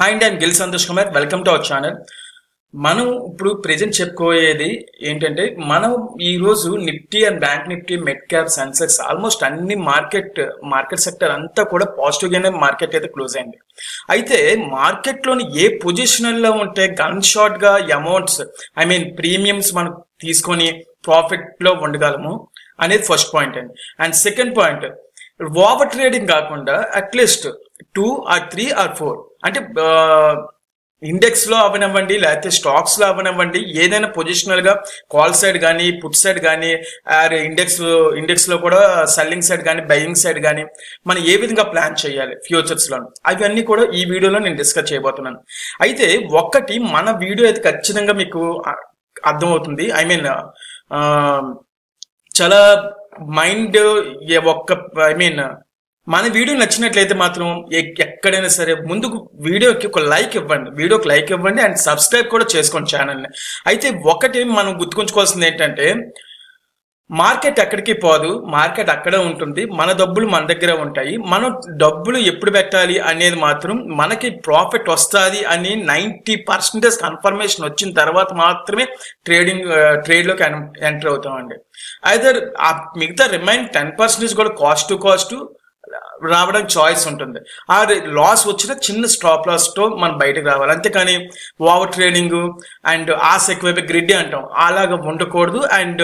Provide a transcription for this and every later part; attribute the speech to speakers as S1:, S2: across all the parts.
S1: Hi అండి, I'm Gill Santosh Kumar. Welcome to our channel. మనం ఇప్పుడు ప్రెజెంట్ చెప్పుకోయేది ఏంటంటే, మనం ఈ రోజు Nifty and bank Nifty, mid cap, Sensex almost అన్ని మార్కెట్ సెక్టర్ అంతా కూడా పాజిటివ్ గానే మార్కెట్ అయితే క్లోజ్ అయింది. అయితే మార్కెట్ లోని ఏ పొజిషన్ లో ఉంటే గన్ షాట్ గా అమౌంట్స్ ప్రీమియమ్స్ మనం తీసుకొని ప్రాఫిట్ లో ఉండగలము అనేది ఫస్ట్ పాయింట్ అండి. And second point, over trading కాకుండా అట్లీస్ట్ 2 or 3 or 4 అంటే ఇండెక్స్ లో అవనివ్వండి, లేకపోతే స్టాక్స్ లో అవనివ్వండి, ఏదైనా పొజిషనల్ గా కాల్ సైడ్ కానీ, పుట్ సైడ్ కానీ, ఇండెక్స్ లో కూడా సెల్లింగ్ సైడ్ కానీ, బయింగ్ సైడ్ కానీ మనం ఏ విధంగా ప్లాన్ చేయాలి ఫ్యూచర్స్ లో, అవన్నీ కూడా ఈ వీడియోలో నేను డిస్కస్ చేయబోతున్నాను. అయితే ఒక్కటి, మన వీడియో అయితే ఖచ్చితంగా మీకు అర్థమవుతుంది. చాలా మైండ్ మన వీడియో నచ్చినట్లయితే మాత్రం ఎక్కడైనా సరే ముందుకు వీడియోకి లైక్ ఇవ్వండి అండ్ సబ్స్క్రైబ్ కూడా చేసుకోండి ఛానల్ని. అయితే ఒకటి మనం గుర్తుకుంచుకోవాల్సింది ఏంటంటే, మార్కెట్ ఎక్కడికి పోదు, మార్కెట్ అక్కడే ఉంటుంది. మన డబ్బులు మన దగ్గర ఉంటాయి. మనం డబ్బులు ఎప్పుడు పెట్టాలి అనేది మాత్రం మనకి ప్రాఫిట్ వస్తుంది అని 90% కన్ఫర్మేషన్ వచ్చిన తర్వాత మాత్రమే ట్రేడ్లోకి ఎంటర్ అవుతామండి. అయితే ఆ మిగతా రిమైన్ 10% కూడా కాస్ట్ రావడానికి చాయిస్ ఉంటుంది. ఆ లాస్ వచ్చిన చిన్న స్టాప్ లాస్ తో మనం బయటకు రావాలి. అంతేకాని ఓవర్ ట్రేడింగ్ అండ్ ఆశ ఎక్కువైపు గ్రిడ్డి అంటాం, అలాగా ఉండకూడదు. అండ్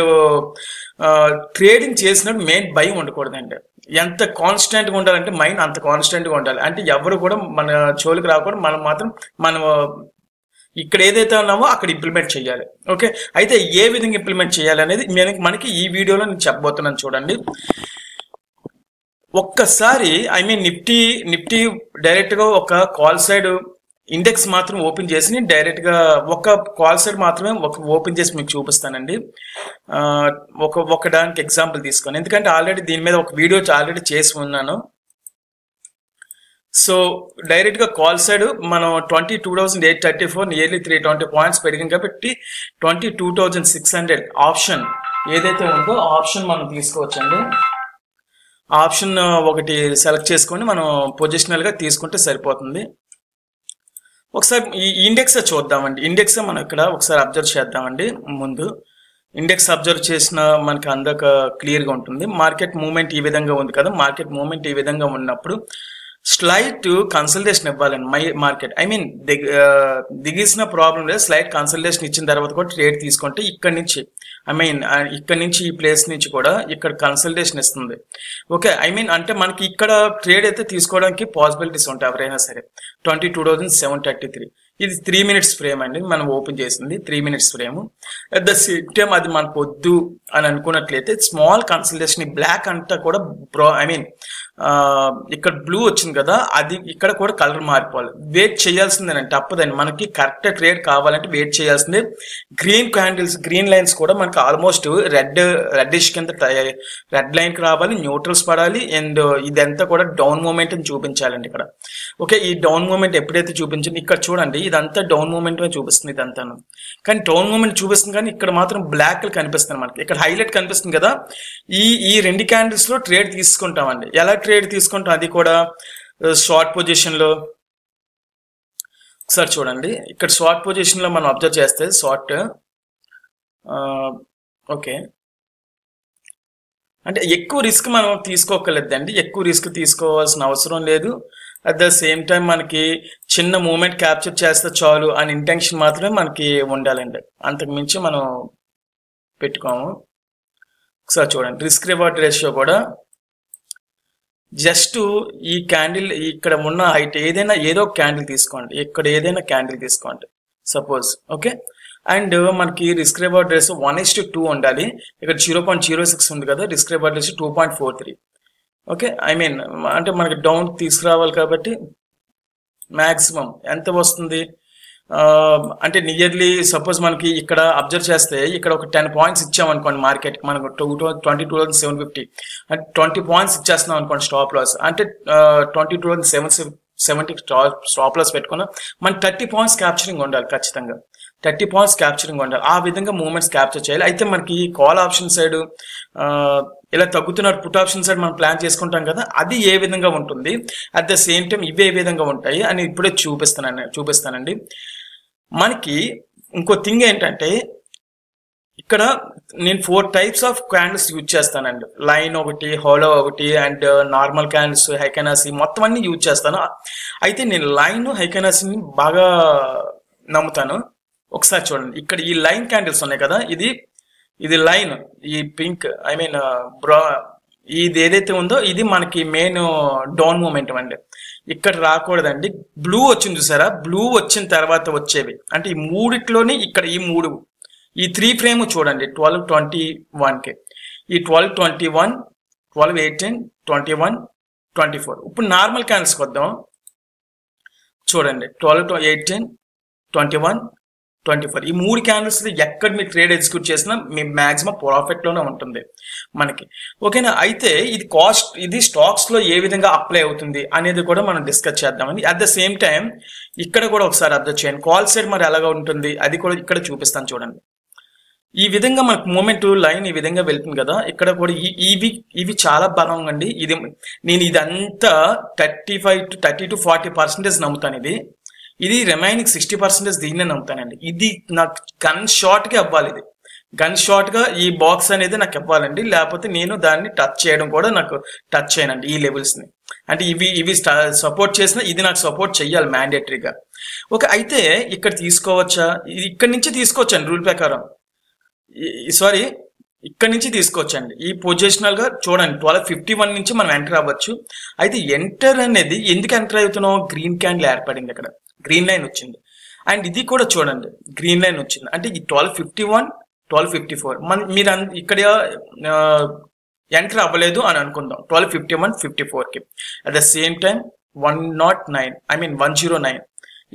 S1: ట్రేడింగ్ చేసినప్పుడు మెయిన్ భయం ఉండకూడదు అండి. ఎంత కాన్స్టెంట్ గా ఉండాలంటే మైండ్ అంత కాన్స్టెంట్ గా ఉండాలి. అంటే ఎవరు కూడా మన జోలికి రాకూడదు. మనం ఇక్కడ ఏదైతే ఉన్నామో అక్కడ ఇంప్లిమెంట్ చేయాలి. ఓకే, అయితే ఏ విధంగా ఇంప్లిమెంట్ చేయాలి అనేది మనకి ఈ వీడియోలో నేను చెప్పబోతున్నాను. చూడండి, ఒక్కసారి నిఫ్టీ డైరెక్ట్ గా ఒక కాల్ సైడ్ ఇండెక్స్ మాత్రం ఓపెన్ చేసి డైరెక్ట్ గా ఒక కాల్ సైడ్ మాత్రమే ఓపెన్ చేసి మీకు చూపిస్తానండి. ఒక దానికి ఎగ్జాంపుల్ తీసుకొని, ఎందుకంటే ఆల్రెడీ దీని మీద ఒక వీడియో ఆల్రెడీ చేసి ఉన్నాను. సో డైరెక్ట్ గా కాల్ సైడ్ మనం 22,834 నియర్లీ 320 పాయింట్స్ పెరిగింది కాబట్టి 22,600 ఆప్షన్ ఏదైతే ఉందో ఆప్షన్ మనం తీసుకోవచ్చండి. ఆప్షన్ ఒకటి సెలెక్ట్ చేసుకొని మనం పొజిషనల్ గా తీసుకుంటే సరిపోతుంది. ఒకసారి ఈ ఇండెక్స్ చూద్దామండి. ఇండెక్స్ మనం ఇక్కడ ఒకసారి అబ్జర్వ్ చేద్దామండి. ముందు ఇండెక్స్ అబ్జర్వ్ చేసిన మనకి అందక క్లియర్ గా ఉంటుంది. మార్కెట్ మూవ్మెంట్ ఈ విధంగా ఉంది కదా. మార్కెట్ మూవ్మెంట్ ఈ విధంగా ఉన్నప్పుడు స్లైట్ కన్సల్టేషన్ ఇవ్వాలండి. మార్కెట్ దిగేసిన ప్రాబ్లం లేదు. స్లైట్ కన్సల్టేషన్ ఇచ్చిన తర్వాత కూడా ట్రేడ్ తీసుకుంటే ఇక్కడ నుంచి ఈ ప్లేస్ నుంచి కూడా ఇక్కడ కన్సల్టేషన్ ఇస్తుంది. ఓకే, అంటే మనకి ఇక్కడ ట్రేడ్ అయితే తీసుకోవడానికి పాసిబిలిటీస్ ఉంటాయి ఎవరైనా సరే. 22,733 ఇది 3 minutes ఫ్రేమ్ అండి. మనం ఓపెన్ చేసింది 3 minutes frame. At the same time అది మనకు వద్దు అని అనుకున్నట్లయితే స్మాల్ కన్సల్టేషన్, బ్లాక్ అంతా కూడా ఇక్కడ బ్లూ వచ్చింది కదా, అది ఇక్కడ కూడా కలర్ మారిపోవాలి. వెయిట్ చేయాల్సిందేనండి, తప్పదండి. మనకి కరెక్ట్ ట్రేడ్ కావాలంటే వెయిట్ చేయాల్సిందే. గ్రీన్ లైన్స్ కూడా మనకి ఆల్మోస్ట్ రెడ్డిష్ కింద రెడ్ లైన్ కి రావాలి, న్యూట్రల్స్ పడాలి. అండ్ ఇదంతా కూడా డౌన్ మూమెంట్ అని చూపించాలండి ఇక్కడ. ఓకే, ఈ డౌన్ మూమెంట్ ఎప్పుడైతే చూపించింది, ఇక్కడ చూడండి ఇదంతా డౌన్ మూమెంట్ చూపిస్తుంది ఇదంతాను. కానీ డౌన్ మూమెంట్ చూపిస్తుంది, కానీ ఇక్కడ మాత్రం బ్లాక్ కనిపిస్తుంది మనకి. ఇక్కడ హైలైట్ కనిపిస్తుంది కదా. ఈ 2 క్యాండిల్స్ లో ట్రేడ్ తీసుకుంటామండి. ఎలా ట్రేడ్ తీసుకుంటాం, అది కూడా షార్ట్ పొజిషన్ లో. ఒకసారి చూడండి, ఇక్కడ షార్ట్ పొజిషన్ లో మనం అబ్జర్వ్ చేస్తే షార్ట్. ఓకే, అంటే ఎక్కువ రిస్క్ మనం తీసుకోకలేదండి. ఎక్కువ రిస్క్ తీసుకోవాల్సిన అవసరం లేదు. అట్ ద సేమ్ టైం మనకి చిన్న మూమెంట్ క్యాప్చర్ చేస్తే చాలు అని ఇంటెన్షన్ మాత్రమే మనకి ఉండాలండి. అంతకు మించి మనం పెట్టుకోము. ఒకసారి చూడండి, రిస్క్ రివార్డ్ రేషియో కూడా జస్ట్ ఈ క్యాండిల్ ఇక్కడ ఉన్న హైట్ ఏదో క్యాండిల్ తీసుకోండి. ఇక్కడ ఏదైనా క్యాండిల్ తీసుకోండి సపోజ్. ఓకే, అండ్ మనకి రిస్క్ రివార్డ్ రేషియో 1:2 ఉండాలి. ఇక్కడ 0.06 ఉంది కదా. Risk reward ratio 2.43. ఓకే, అంటే మనకి డౌన్ తీసుకురావాలి కాబట్టి మాక్సిమం ఎంత వస్తుంది అంటే నియర్లీ సపోజ్ మనకి ఇక్కడ అబ్జర్వ్ చేస్తే ఇక్కడ ఒక 10 పాయింట్స్ ఇచ్చామనుకోండి మార్కెట్, మనకు 22,750 అంటే 20 పాయింట్స్ ఇచ్చేస్తున్నాం అనుకోండి స్టాప్ లాస్. అంటే 22,770 స్టాప్ లాస్ పెట్టుకున్నా మన 30 పాయింట్స్ క్యాప్చరింగ్ ఉండాలి ఖచ్చితంగా. 30 పాయింట్స్ క్యాప్చరింగ్ ఉండాలి. ఆ విధంగా మూమెంట్స్ క్యాప్చర్ చేయాలి. అయితే మనకి కాల్ ఆప్షన్ సైడ్ ఇలా తగ్గుతున్నారు, పుట్ ఆప్షన్ సైడ్ మనం ప్లాన్ చేసుకుంటాం కదా, అది ఏ విధంగా ఉంటుంది, అట్ ద సేమ్ టైం ఇవి ఏ విధంగా ఉంటాయి అని ఇప్పుడే చూపిస్తానండి. మనకి ఇంకో థింగ్ ఏంటంటే, ఇక్కడ నేను 4 టైప్స్ ఆఫ్ క్యాండిల్స్ యూజ్ చేస్తానండి. లైన్ ఒకటి, హోలో ఒకటి, అండ్ నార్మల్ క్యాండిల్స్, హైకెనాసి మొత్తం అన్ని యూజ్ చేస్తాను. అయితే నేను లైన్, హైకెనాసిని బాగా నమ్ముతాను. ఒకసారి చూడండి, ఇక్కడ ఈ లైన్ క్యాండిల్స్ ఉన్నాయి కదా, ఇది లైన్, ఈ పింక్ ఇది ఏదైతే ఉందో ఇది మనకి మెయిన్ డౌన్ మూమెంట్ అండి. ఇక్కడ రాకూడదండి. బ్లూ వచ్చింది చూసారా, బ్లూ వచ్చిన తర్వాత వచ్చేవి అంటే ఈ మూడిట్లోని ఇక్కడ ఈ 3 ఫ్రేమ్ చూడండి 12-21కి, ఈ 12-21, 12-18, 21, 24. ఇప్పుడు నార్మల్ క్యాండిల్స్కి వద్దాం. చూడండి 12-18, 21, 24 ఈ 3 క్యాండిల్స్ ఎక్కడ మీరు ట్రేడ్ ఎగ్జిక్యూట్ చేసినా మీ మాక్సిమం ప్రాఫిట్ లోనే ఉంటుంది మనకి. ఓకేనా? అయితే ఇది స్టాక్స్ లో ఏ విధంగా అప్లై అవుతుంది అనేది కూడా మనం డిస్కస్ చేద్దామని. అట్ ద సేమ్ టైం ఇక్కడ కూడా ఒకసారి అబ్జర్వ్ చేయండి, కాల్ సైడ్ మరి ఎలాగా ఉంటుంది అది కూడా ఇక్కడ చూపిస్తాను చూడండి. ఈ విధంగా మనకు మూమెంట్ లైన్ ఈ విధంగా వెళ్తుంది కదా, ఇక్కడ కూడా ఇవి చాలా బలంగా అండి. నేను ఇదంతా 30-40% నమ్ముతాను. ఇది రిమైనింగ్ 60% దీన్నే నమ్ముతానండి. ఇది నాకు గన్ షాట్ గా అవ్వాలి, ఇది గన్ షాట్ గా ఈ బాక్స్ అనేది నాకు ఇవ్వాలండి, లేకపోతే నేను దాన్ని టచ్ చేయడం కూడా నాకు టచ్ చేయనండి ఈ లెవెల్స్ ని. అంటే ఇవి సపోర్ట్ చేసిన ఇది నాకు సపోర్ట్ చెయ్యాలి మ్యాండేటరీగా. ఓకే, అయితే ఇక్కడ తీసుకోవచ్చా? ఇక్కడ నుంచి తీసుకోవచ్చండి రూల్ ప్రకారం. సారీ, ఇక్కడ నుంచి తీసుకోవచ్చండి. ఈ పొజిషనల్ గా చూడండి 1251 నుంచి మనం ఎంటర్ అవ్వచ్చు. అయితే ఎంటర్ అనేది ఎందుకు ఎంటర్ అవుతున్నాం, గ్రీన్ క్యాండిల్ ఏర్పడింది, అక్కడ గ్రీన్ లైన్ వచ్చింది. అండ్ ఇది కూడా చూడండి గ్రీన్ లైన్ వచ్చింది. అంటే ఈ 1251, 1254 మీరు ఇక్కడ ఎంటర్ అవ్వలేదు అని అనుకుందాం 1251, 54కి. అట్ ద సేమ్ టైం 109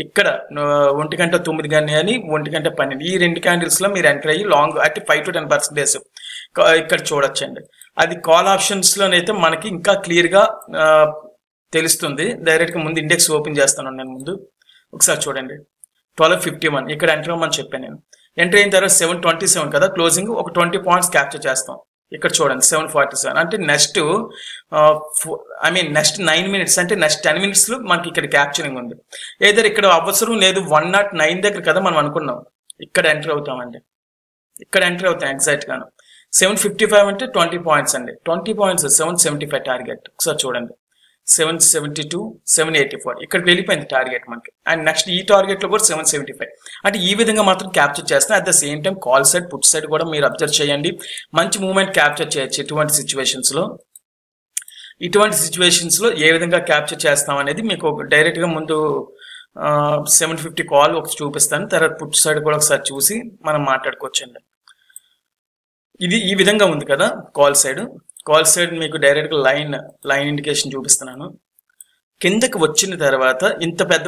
S1: ఇక్కడ 1:09 కానీ అని 1:12 ఈ 2 క్యాండిల్స్ లో మీరు ఎంటర్ అయ్యి లాంగ్ అంటే 5-10% ఇక్కడ చూడొచ్చండి. అది కాల్ ఆప్షన్స్ లోనైతే మనకి ఇంకా క్లియర్ గా తెలుస్తుంది. డైరెక్ట్ గా ముందు ఇండెక్స్ ఓపెన్ చేస్తాను నేను. ముందు ఒకసారి చూడండి 1251 ఇక్కడ ఎంటర్ అవ్వమని చెప్పాను నేను. ఎంటర్ అయిన తర్వాత 727 కదా క్లోజింగ్, ఒక 20 పాయింట్స్ క్యాప్చర్ చేస్తాం. ఇక్కడ చూడండి 747 అంటే నెక్స్ట్ 9 మినిట్స్ అంటే నెక్స్ట్ 10 మినిట్స్ లో మనకి ఇక్కడ క్యాప్చరింగ్ ఉంది. ఏదైనా ఇక్కడ అవసరం లేదు 109 దగ్గర కదా మనం అనుకున్నాం, ఇక్కడ ఎంటర్ అవుతామండి. ఇక్కడ ఎంటర్ అవుతాం ఎగ్జాక్ట్ గాను. 755 అంటే 20 పాయింట్స్ అండి. 20 పాయింట్స్ 775 టార్గెట్. ఒకసారి చూడండి 772, 784 ఇక్కడికి వెళ్ళిపోయింది టార్గెట్ మనకి. అండ్ నెక్స్ట్ ఈ టార్గెట్ లో కూడా 775. అంటే ఈ విధంగా మాత్రం క్యాప్చర్ చేస్తాం. At the same time call side, put side కూడా మీరు అబ్జర్వ్ చేయండి. మంచి మూవ్మెంట్ క్యాప్చర్ చేయొచ్చు ఇటువంటి సిచ్యువేషన్స్ లో ఏ విధంగా క్యాప్చర్ చేస్తాం అనేది మీకు డైరెక్ట్ గా ముందు 750 కాల్ ఒకటి చూపిస్తాను. తర్వాత పుట్ సైడ్ కూడా ఒకసారి చూసి మనం మాట్లాడుకోవచ్చండి. ఇది ఈ విధంగా ఉంది కదా కాల్ సైడ్ మీకు డైరెక్ట్ గా లైన్ ఇండికేషన్ చూపిస్తున్నాను. కిందకి వచ్చిన తర్వాత ఇంత పెద్ద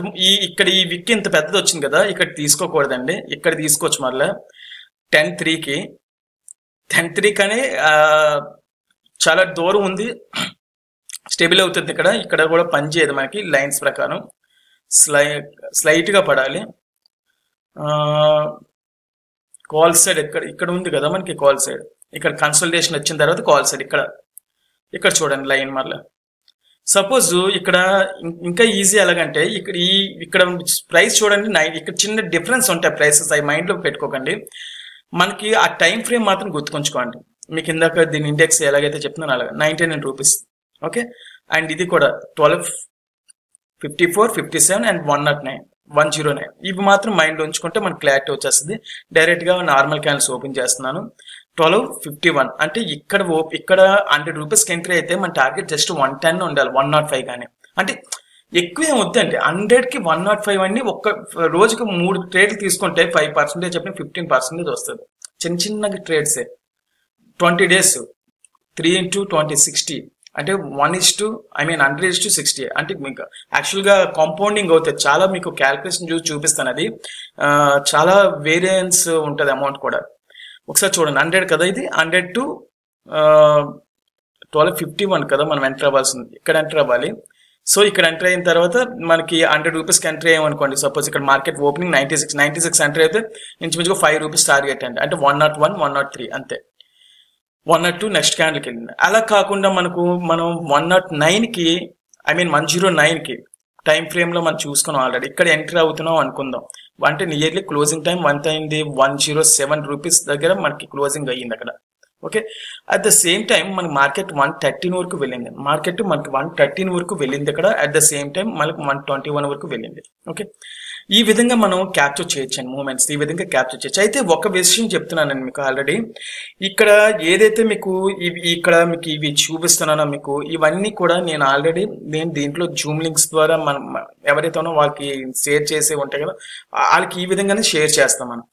S1: ఇక్కడ ఈ విక్ ఇంత పెద్దది వచ్చింది కదా, ఇక్కడ తీసుకోకూడదండి. ఇక్కడ తీసుకోవచ్చు మళ్ళీ 10-3 కానీ చాలా దూరం ఉంది, స్టేబుల్ అవుతుంది. ఇక్కడ కూడా పని చేయదు మనకి లైన్స్ ప్రకారం. స్లైట్ గా పడాలి. కాల్ సైడ్ ఇక్కడ ఉంది కదా మనకి, కాల్ సైడ్ ఇక్కడ కన్సల్టేషన్ వచ్చిన తర్వాత కాల్ సైడ్ ఇక్కడ చూడండి లైన్. మళ్ళీ సపోజ్ ఇక్కడ ఇంకా ఈజీ ఎలాగంటే ఇక్కడ ప్రైస్ చూడండి ఇక్కడ చిన్న డిఫరెన్స్ ఉంటాయి ప్రైసెస్, అవి మైండ్ లో పెట్టుకోకండి. మనకి ఆ టైం ఫ్రేమ్ మాత్రం గుర్తుకుంచుకోండి. మీకు ఇందాక దీని ఇండెక్స్ ఎలాగైతే చెప్తున్నాను అలాగా 99 రూపీస్. ఓకే, అండ్ ఇది కూడా 1254, 57 అండ్ 109 ఇవి మాత్రం మైండ్ లో ఉంచుకుంటే మనకి క్లారిటీ వచ్చేస్తుంది. డైరెక్ట్ గా నార్మల్ క్యాండిల్స్ ఓపెన్ చేస్తున్నాను. 1251 అంటే ఇక్కడ 100 రూపీస్కి ఎంట్రీ అయితే మన టార్గెట్ జస్ట్ 110 ఉండాలి, 105 కానీ. అంటే ఎక్కువేం వద్దండి, 100కి 105 అన్ని ఒక్క రోజుకి 3 ట్రేడ్లు తీసుకుంటే 5% చెప్పిన 15% వస్తుంది. చిన్న ట్రేడ్సే 20 days 3 into 20 60 అంటే 100:60 అంటే మీకు యాక్చువల్ గా కాంపౌండింగ్ అవుతుంది. చాలా మీకు క్యాల్కులేషన్ చూపిస్తాను, అది చాలా వేరియన్స్ ఉంటుంది అమౌంట్ కూడా. ఒకసారి చూడండి 100 కదా, ఇది 100 to 1251 కదా మనం ఎంటర్ అవ్వాల్సింది. ఇక్కడ ఎంటర్ అవ్వాలి. సో ఇక్కడ ఎంటర్ అయిన తర్వాత మనకి 100 రూపీస్కి ఎంటర్ అయ్యామనుకోండి. సపోజ్ ఇక్కడ మార్కెట్ ఓపెనింగ్ 96 ఎంటర్ అయితే ఇంచుమించుగా 5 రూపీస్ టార్గెట్ అండి. అంటే 101, 103 అంతే. 102 నెక్స్ట్ క్యాండిల్కి వెళ్ళింది. అలా కాకుండా మనం 109కి 109కి టైం ఫ్రేమ్లో మనం చూసుకున్నాం ఆల్రెడీ. ఇక్కడ ఎంటర్ అవుతున్నాం అనుకుందాం. అంటే నియర్లీ క్లోజింగ్ టైం 107 రూపీస్ దగ్గర మనకి క్లోజింగ్ అయ్యింది అక్కడ. Okay, at the same time మనకి మార్కెట్ 113 వరకు వెళ్ళింది. మార్కెట్ మనకి 113 వరకు వెళ్ళింది అక్కడ. అట్ ద సేమ్ టైం మనకి 121 వరకు వెళ్ళింది. ఓకే, ఈ విధంగా మనం క్యాప్చర్ చేయొచ్చు అండి మూమెంట్స్. ఈ విధంగా క్యాప్చర్ చేయొచ్చు. అయితే ఒక విషయం చెప్తున్నానండి మీకు ఆల్రెడీ. ఇక్కడ ఏదైతే మీకు ఇక్కడ మీకు ఇవి చూపిస్తున్నానో మీకు ఇవన్నీ కూడా నేను దీంట్లో జూమ్ లింక్స్ ద్వారా మనం ఎవరైతే ఉన్నా వాళ్ళకి షేర్ చేసే ఉంటాయి కదా, వాళ్ళకి ఈ విధంగానే షేర్ చేస్తాం మనం.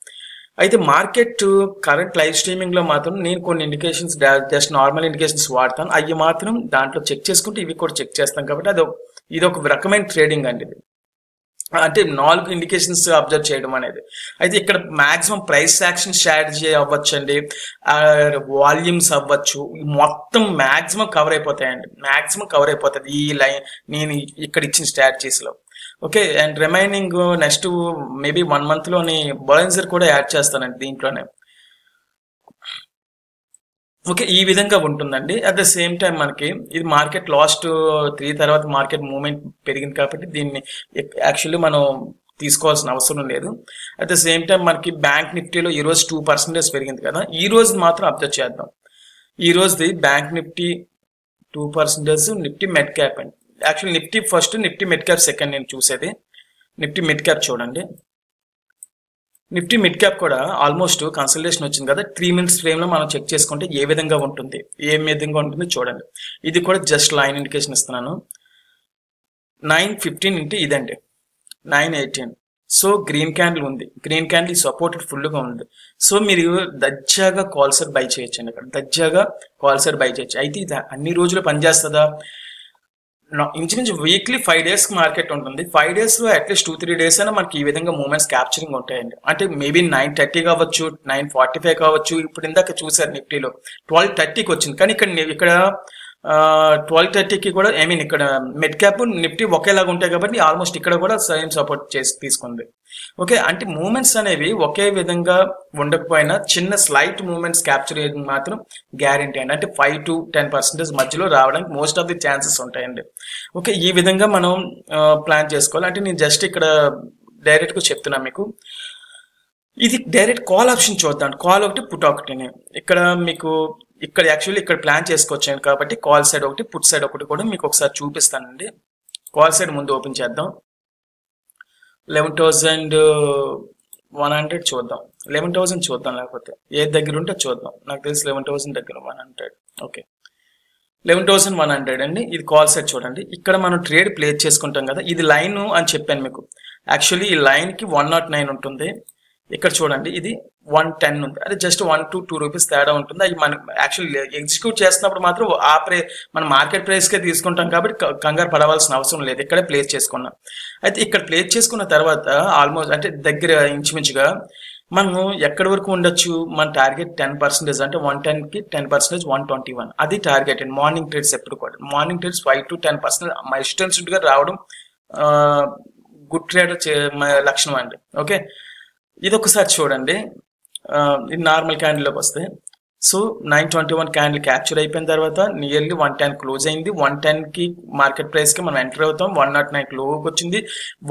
S1: అయితే మార్కెట్ కరెంట్ లైవ్ స్ట్రీమింగ్ లో మాత్రం నేను కొన్ని ఇండికేషన్స్ జస్ట్ నార్మల్ ఇండికేషన్స్ వాడతాను. అవి మాత్రం దాంట్లో చెక్ చేసుకుంటే ఇవి కూడా చెక్ చేస్తాం. కాబట్టి ఇది ఒక రకమైన ట్రేడింగ్ అండి. ఇది అంటే 4 ఇండికేషన్స్ అబ్జర్వ్ చేయడం అనేది. అయితే ఇక్కడ మాక్సిమం ప్రైస్ యాక్షన్ స్ట్రాటజీ అవ్వచ్చు అండి, వాల్యూమ్స్ అవ్వచ్చు, మొత్తం మాక్సిమం కవర్ అయిపోతాయండి. మాక్సిమం కవర్ అయిపోతుంది ఈ లైన్ నేను ఇక్కడ ఇచ్చిన స్ట్రాటజీస్ లో. Okay, and remaining next maybe 1 month లోని బౌలెన్సర్ కూడా యాడ్ చేస్తానండి దీంట్లోనే. ఓకే, ఈ విధంగా ఉంటుందండి. అట్ ద సేమ్ టైం మనకి ఇది మార్కెట్ లాస్ట్ 3 తర్వాత మార్కెట్ మూవ్మెంట్ పెరిగింది కాబట్టి దీన్ని యాక్చువల్లీ మనం తీసుకోవాల్సిన అవసరం లేదు. అట్ ద సేమ్ టైం మనకి బ్యాంక్ నిఫ్టీలో ఈ రోజు 2% పెరిగింది కదా, ఈ రోజు మాత్రం అబ్జర్వ్ చేద్దాం. ఈ రోజుది bank Nifty 2%, Nifty mid cap అండి. Actually Nifty first, Nifty mid cap second నేను చూసేది. నిఫ్టీ మిడ్ క్యాప్ చూడండి. నిఫ్టీ మిడ్ క్యాప్ కూడా ఆల్మోస్ట్ కన్సల్టేషన్ వచ్చింది కదా. 3 minutes ఫ్రేమ్ లో మనం చెక్ చేసుకుంటే ఏ విధంగా ఉంటుంది చూడండి. ఇది కూడా జస్ట్ లైన్ ఇండికేషన్ ఇస్తున్నాను. 915 ఇంటూ ఇదండి 918. సో గ్రీన్ క్యాండిల్ ఉంది. గ్రీన్ క్యాండిల్ సపోర్టెడ్ ఫుల్ గా ఉంది. సో మీరు దజ్జాగా కాల్ సెట్ బై చేయొచ్చు అండి. ఇక్కడ దజ్జాగా కాల్ సెట్ బై చేయొచ్చు. అయితే ఇది అన్ని రోజులు పనిచేస్తుందా? ఇంచుమించు వీక్లీ 5 days మార్కెట్ ఉంటుంది. 5 days లో అట్లీస్ట్ 2-3 days అయినా మనకి ఈ విధంగా మూమెంట్స్ క్యాప్చరింగ్ ఉంటాయండి. అంటే మేబీ 930 కావచ్చు, 945 కావచ్చు. ఇప్పుడు ఇందాక చూసారు నిఫ్టీలో 1230కి వచ్చింది. కానీ ఇక్కడ 1230కి కూడా ఇక్కడ మిడ్ క్యాప్ నిఫ్టీ ఒకేలాగా ఉంటాయి కాబట్టి ఆల్మోస్ట్ ఇక్కడ కూడా సేమ్ సపోర్ట్ చేసి తీసుకుంది. ఓకే, అంటే మూమెంట్స్ అనేవి ఒకే విధంగా ఉండకపోయినా చిన్న స్లైట్ మూమెంట్స్ క్యాప్చర్ చేయడం మాత్రం గ్యారంటీ అండి. అంటే 5 to 10% మధ్యలో రావడానికి మోస్ట్ ఆఫ్ ది ఛాన్సెస్ ఉంటాయండి. ఓకే, ఈ విధంగా మనం ప్లాన్ చేసుకోవాలి. అంటే నేను జస్ట్ ఇక్కడ డైరెక్ట్ గా చెప్తున్నా మీకు. ఇది డైరెక్ట్ కాల్ ఆప్షన్ చూద్దాం. కాల్ ఒకటి, పుట్ ఒకటి. ఇక్కడ మీకు యాక్చువల్లీ ఇక్కడ ప్లాన్ చేసుకోవచ్చాను కాబట్టి కాల్ సైడ్ ఒకటి, పుట్ సైడ్ ఒకటి కూడా మీకు ఒకసారి చూపిస్తానండి. కాల్ సైడ్ ముందు ఓపెన్ చేద్దాం. 11,100 చూద్దాం. 11,000 చూద్దాం, లేకపోతే ఏది దగ్గర ఉంటే చూద్దాం. నాకు తెలిసి 11,000 దగ్గర 100. ఓకే, 11,100 అండి. ఇది కాల్ సైడ్ చూడండి. ఇక్కడ మనం ట్రేడ్ ప్లేస్ చేసుకుంటాం కదా, ఇది లైన్ అని చెప్పాను మీకు. యాక్చువల్లీ ఈ లైన్ కి 109 ఉంటుంది. ఇక్కడ చూడండి ఇది 110 ఉంది. అది జస్ట్ 1 to 2 రూపీస్ తేడా ఉంటుంది. అది మనం యాక్చువల్లీ ఎగ్జిక్యూట్ చేస్తున్నప్పుడు మాత్రం మన మార్కెట్ ప్రైస్ కే తీసుకుంటాం కాబట్టి కంగారు పడవలసిన అవసరం లేదు. ఇక్కడే ప్లేస్ చేసుకున్నాం. అయితే ఇక్కడ ప్లేస్ చేసుకున్న తర్వాత ఆల్మోస్ట్ అంటే దగ్గర ఇంచుమించుగా మనము ఎక్కడి వరకు ఉండొచ్చు? మన టార్గెట్ 10%. అంటే 110కి 10%, 121 అది టార్గెట్ అండి. మార్నింగ్ ట్రేడ్స్ ఎప్పుడు కూడా మార్నింగ్ ట్రేడ్స్ 5 to 10% ఇన్స్టెంట్ గా రావడం గుడ్ ట్రేడర్ లక్షణం అండి. ఓకే, ఇది ఒకసారి చూడండి. ఇది నార్మల్ క్యాండిల్లోకి వస్తే సో 921 క్యాండిల్ క్యాప్చర్ అయిపోయిన తర్వాత నియర్లీ 110 క్లోజ్ అయింది. 110కి మార్కెట్ ప్రైస్ కి మనం ఎంటర్ అవుతాం. 109 లోకి వచ్చింది.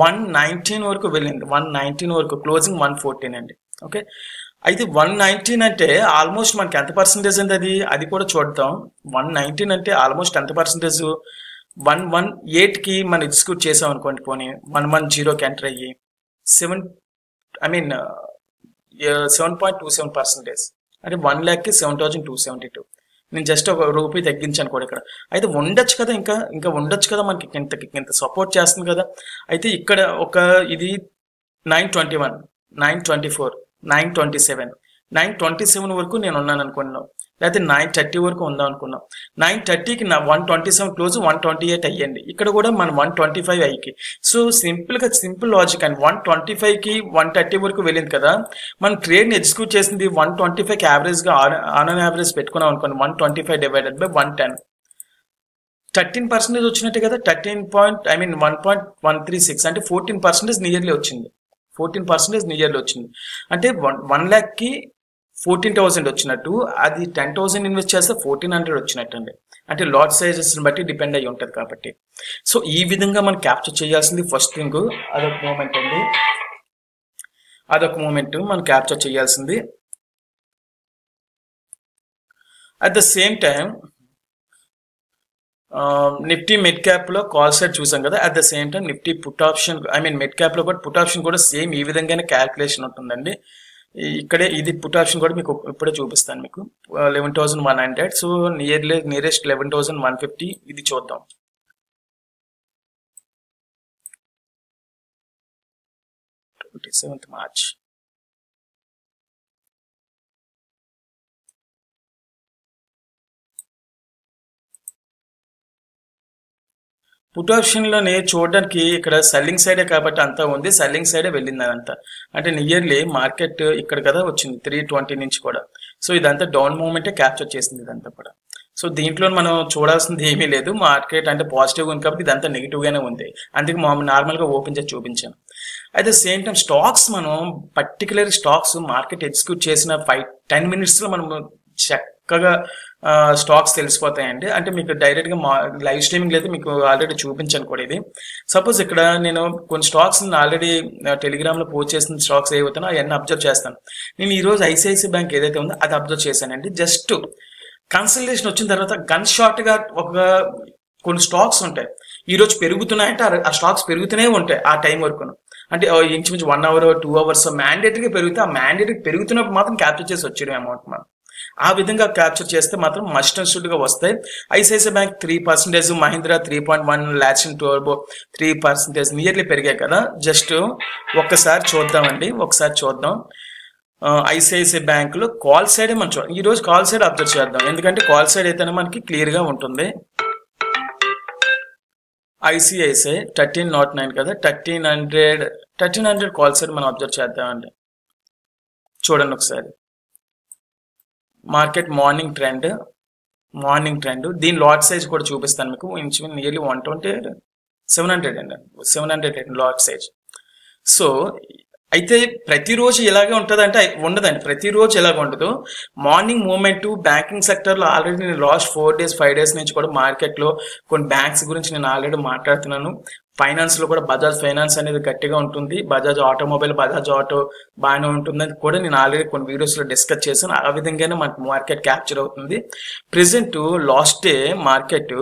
S1: 119 వరకు వెళ్ళింది. 119 వరకు క్లోజింగ్ 114 అండి. ఓకే, అయితే 119 అంటే ఆల్మోస్ట్ మనకి ఎంత పర్సెంటేజ్ ఉంది అది కూడా చూద్దాం. 119 అంటే ఆల్మోస్ట్ ఎంత పర్సెంటేజ్? 118కి మనం ఎగ్జిక్యూట్ చేసాం అనుకోండి. పోనీ 110కి ఎంటర్ అయ్యి 7.27%. అంటే 1 lakhకి 7,272. నేను జస్ట్ ఒక రూపీ తగ్గించాను కూడా ఇక్కడ. అయితే ఉండొచ్చు కదా, ఇంకా ఉండొచ్చు కదా, మనకి ఇంత సపోర్ట్ చేస్తుంది కదా. అయితే ఇక్కడ ఇది 921, 924, 927 వరకు నేను ఉన్నాను అనుకున్నాను. లేకపోతే 930 వరకు ఉందాం అనుకున్నాం. 930కి 127 క్లోజ్ 128 అయ్యండి. ఇక్కడ కూడా మనం 125 అయ్యి. సో సింపుల్ లాజిక్ అండి. 125కి 130 వరకు వెళ్ళింది కదా, మనం ట్రేడ్ ని ఎగ్జిక్యూట్ చేసింది 125కి యావరేజ్ గా ఆన్ యావరేజ్ పెట్టుకున్నాం అనుకోండి. 125 డివైడెడ్ బై 110 13% వచ్చినట్టే కదా. 1.136 అంటే 14% నియర్లీ వచ్చింది. 14% నియర్లీ వచ్చింది అంటే 1 lakh కి 14,000 వచ్చినట్టు. అది 10,000 ఇన్వెస్ట్ చేస్తే 1,400 వచ్చినట్టు అండి. అంటే లాట్ సైజెస్ బట్టి డిపెండ్ అయ్యి ఉంటుంది కాబట్టి. సో ఈ విధంగా మనం క్యాప్చర్ చేయాల్సింది ఫస్ట్ థింగ్. అదొక మూమెంట్ అండి, అదొక మూమెంట్ మనం క్యాప్చర్ చేయాల్సింది. At the same time Nifty mid cap లో కాల్ సైడ్ చూసాం కదా. At the same time Nifty put option mid cap లో కూడా పుట్ ఆప్షన్ కూడా సేమ్ ఈ విధంగానే క్యాల్కులేషన్ ఉంటుందండి. ఇక్కడే ఇది పుట్ ఆప్షన్ కూడా మీకు ఇప్పుడే చూపిస్తాను మీకు. 11,100. So nearest 11,150. ఇది చూద్దాం. March 27. పుట్ ఆప్షన్లోనే చూడడానికి ఇక్కడ సెల్లింగ్ సైడే కాబట్టి అంతా ఉంది, సెల్లింగ్ సైడే వెళ్ళింది అదంతా. అంటే నియర్లీ మార్కెట్ ఇక్కడ కదా వచ్చింది 320 నుంచి కూడా. సో ఇదంతా డౌన్ మూమెంటే క్యాప్చర్ చేసింది ఇదంతా కూడా. సో దీంట్లో మనం చూడాల్సింది ఏమీ లేదు. మార్కెట్ అంటే పాజిటివ్గా ఉంది కాబట్టి ఇదంతా నెగిటివ్గానే ఉంది. అందుకే నార్మల్గా ఓపెన్ చేసి చూపించాను. At the same time stocks మనం పర్టికులర్ స్టాక్స్ మార్కెట్ ఎగ్జిక్యూట్ చేసిన 5-10 minutesలో మనం చక్కగా స్టాక్స్ తెలిసిపోతాయండి. అంటే మీకు డైరెక్ట్గా లైవ్ స్ట్రీమింగ్ లేదు, మీకు ఆల్రెడీ చూపించాను కూడా ఇది. సపోజ్ ఇక్కడ నేను కొన్ని స్టాక్స్ ఆల్రెడీ టెలిగ్రామ్లో పోస్ట్ చేసిన స్టాక్స్ ఏవైతున్నాయో అవన్నీ అబ్జర్వ్ చేస్తాను. నేను ఈరోజు ఐసిఐసిఐ బ్యాంక్ ఏదైతే ఉందో అది అబ్జర్వ్ చేశానండి. జస్ట్ కన్సల్టేషన్ వచ్చిన తర్వాత గన్ షార్ట్గా కొన్ని స్టాక్స్ ఉంటాయి. ఈరోజు పెరుగుతున్నాయంటే ఆ స్టాక్స్ పెరుగుతూనే ఉంటాయి ఆ టైం వరకు. అంటే ఇంచుమించు 1 hour 2 hours మ్యాండేటరీగా పెరిగితే ఆ మ్యాండేటరీ పెరుగుతున్నప్పుడు మాత్రం క్యాప్చర్ చేసి వచ్చేయడం అమౌంట్ మనం. ఆ విధంగా క్యాప్చర్ చేస్తే మాత్రం మస్ట్ అండ్ షుడ్ గా వస్తాయి. ఐసిఐసిఐ బ్యాంక్ 3%, మహీంద్రా 3.1, లాట్సన్ టర్బో 3% నియర్లీ పెరిగాయి కదా. జస్ట్ ఒక్కసారి చూద్దామండి, ఒకసారి చూద్దాం. ఐసిఐసిఐ బ్యాంక్ లో కాల్ సైడ్ మనం చూద్దాం. ఈ రోజు కాల్ సైడ్ అబ్జర్వ్ చేద్దాం, ఎందుకంటే కాల్ సైడ్ అయితేనే మనకి క్లియర్ గా ఉంటుంది. ఐసిఐసిఐ 1309 కదా, 1300 కాల్ సైడ్ మనం అబ్జర్వ్ చేద్దామండి. చూడండి ఒకసారి మార్కెట్ మార్నింగ్ ట్రెండ్ దీని లాట్ సైజ్ కూడా చూపిస్తాను మీకు. నియర్లీ 120 700 అండి, 700 లాట్ సైజ్. సో అయితే ప్రతిరోజు ఇలాగే ఉంటుంది అంటే ఉండదండి, ప్రతిరోజు ఇలాగ ఉండదు. మార్నింగ్ మూమెంట్ బ్యాంకింగ్ సెక్టర్లో ఆల్రెడీ నేను లాస్ట్ 4 days 5 days నుంచి కూడా మార్కెట్లో కొన్ని బ్యాంక్స్ గురించి నేను ఆల్రెడీ మాట్లాడుతున్నాను. ఫైనాన్స్ లో కూడా బజాజ్ ఫైనాన్స్ అనేది గట్టిగా ఉంటుంది, బజాజ్ ఆటోమొబైల్, బజాజ్ ఆటో బాగానే ఉంటుందని కూడా నేను ఆల్రెడీ కొన్ని వీడియోస్ లో డిస్కస్ చేశాను. ఆ విధంగానే మనకి మార్కెట్ క్యాప్చర్ అవుతుంది. ప్రెసెంట్ లాస్ట్ డే మార్కెట్